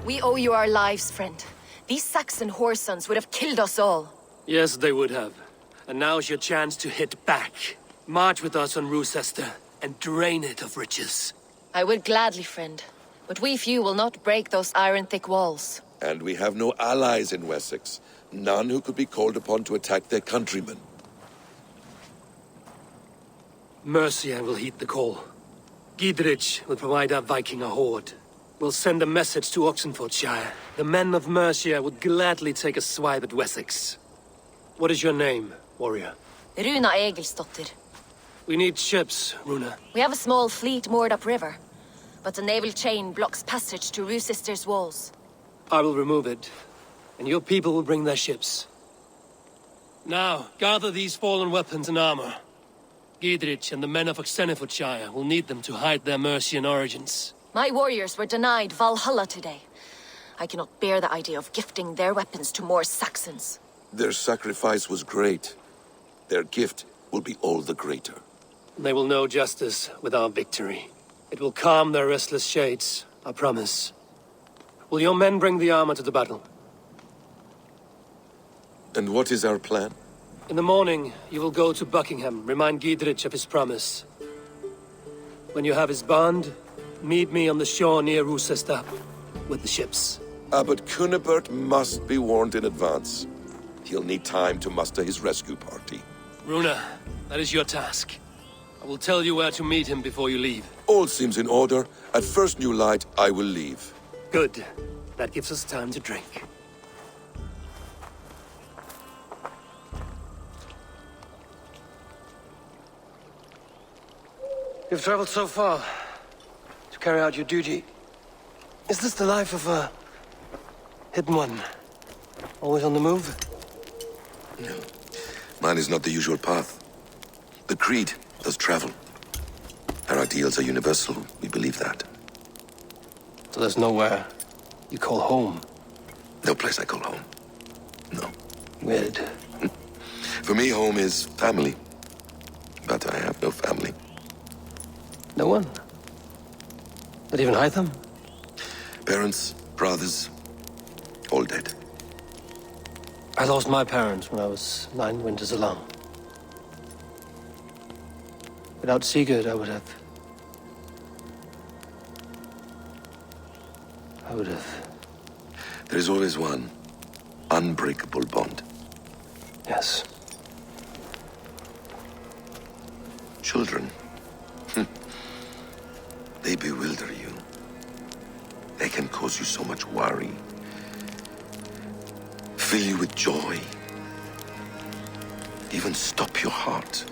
We owe you our lives, friend. These Saxon whoresons would have killed us all. Yes, they would have. And now's your chance to hit back. March with us on Rochester and drain it of riches. I would gladly, friend. But we few will not break those iron-thick walls. And we have no allies in Wessex. None who could be called upon to attack their countrymen. Mercia will heed the call. Gidrich will provide our Viking a hoard. We'll send a message to Oxenfordshire. The men of Mercia would gladly take a swipe at Wessex. What is your name, warrior? Runa Egilsdotter. We need ships, Runa. We have a small fleet moored upriver, but the naval chain blocks passage to Rochester's walls. I will remove it, and your people will bring their ships. Now, gather these fallen weapons and armor. Gidrich and the men of Oxenfordshire will need them to hide their Mercian origins. My warriors were denied Valhalla today. I cannot bear the idea of gifting their weapons to more Saxons. Their sacrifice was great. Their gift will be all the greater. They will know justice with our victory. It will calm their restless shades, I promise. Will your men bring the armor to the battle? And what is our plan? In the morning, you will go to Buckingham, remind Gidrich of his promise. When you have his bond, meet me on the shore near Rochester with the ships. Abbot Cunibert must be warned in advance. He'll need time to muster his rescue party. Runa, that is your task. I will tell you where to meet him before you leave. All seems in order. At first new light, I will leave. Good. That gives us time to drink. You've traveled so far to carry out your duty. Is this the life of a hidden one? Always on the move? No. Mine is not the usual path. The Creed does travel. Our ideals are universal. We believe that. So there's nowhere you call home? No place I call home. No. Weird. For me, home is family. But I have no family. No one? Not even Hytham? Parents, brothers, all dead. I lost my parents when I was 9 winters alone. Without Sigurd, I would have... There is always one unbreakable bond. Yes. Children. They bewilder you. They can cause you so much worry. Fill you with joy. Even stop your heart.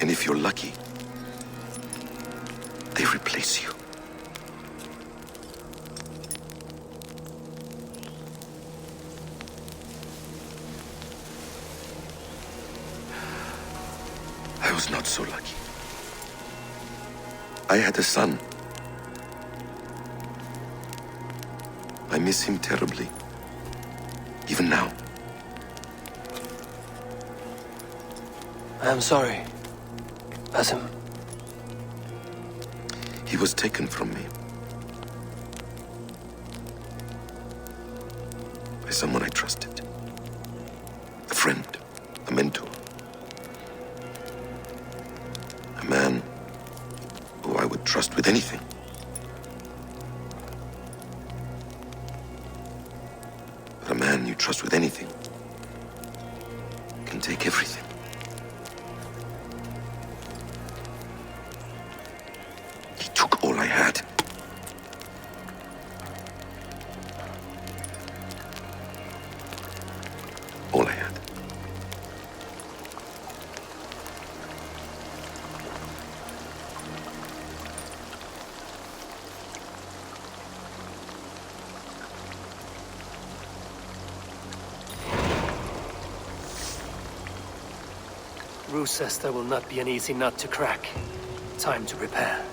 And if you're lucky, they replace you. was not so lucky. I had a son. I miss him terribly. Even now. I am sorry, Basim. He was taken from me. By someone I trusted. A friend, a mentor. A man who I would trust with anything. But a man you trust with anything can take everything. He took all I had. All I had. Roos says there will not be an easy nut to crack. Time to prepare.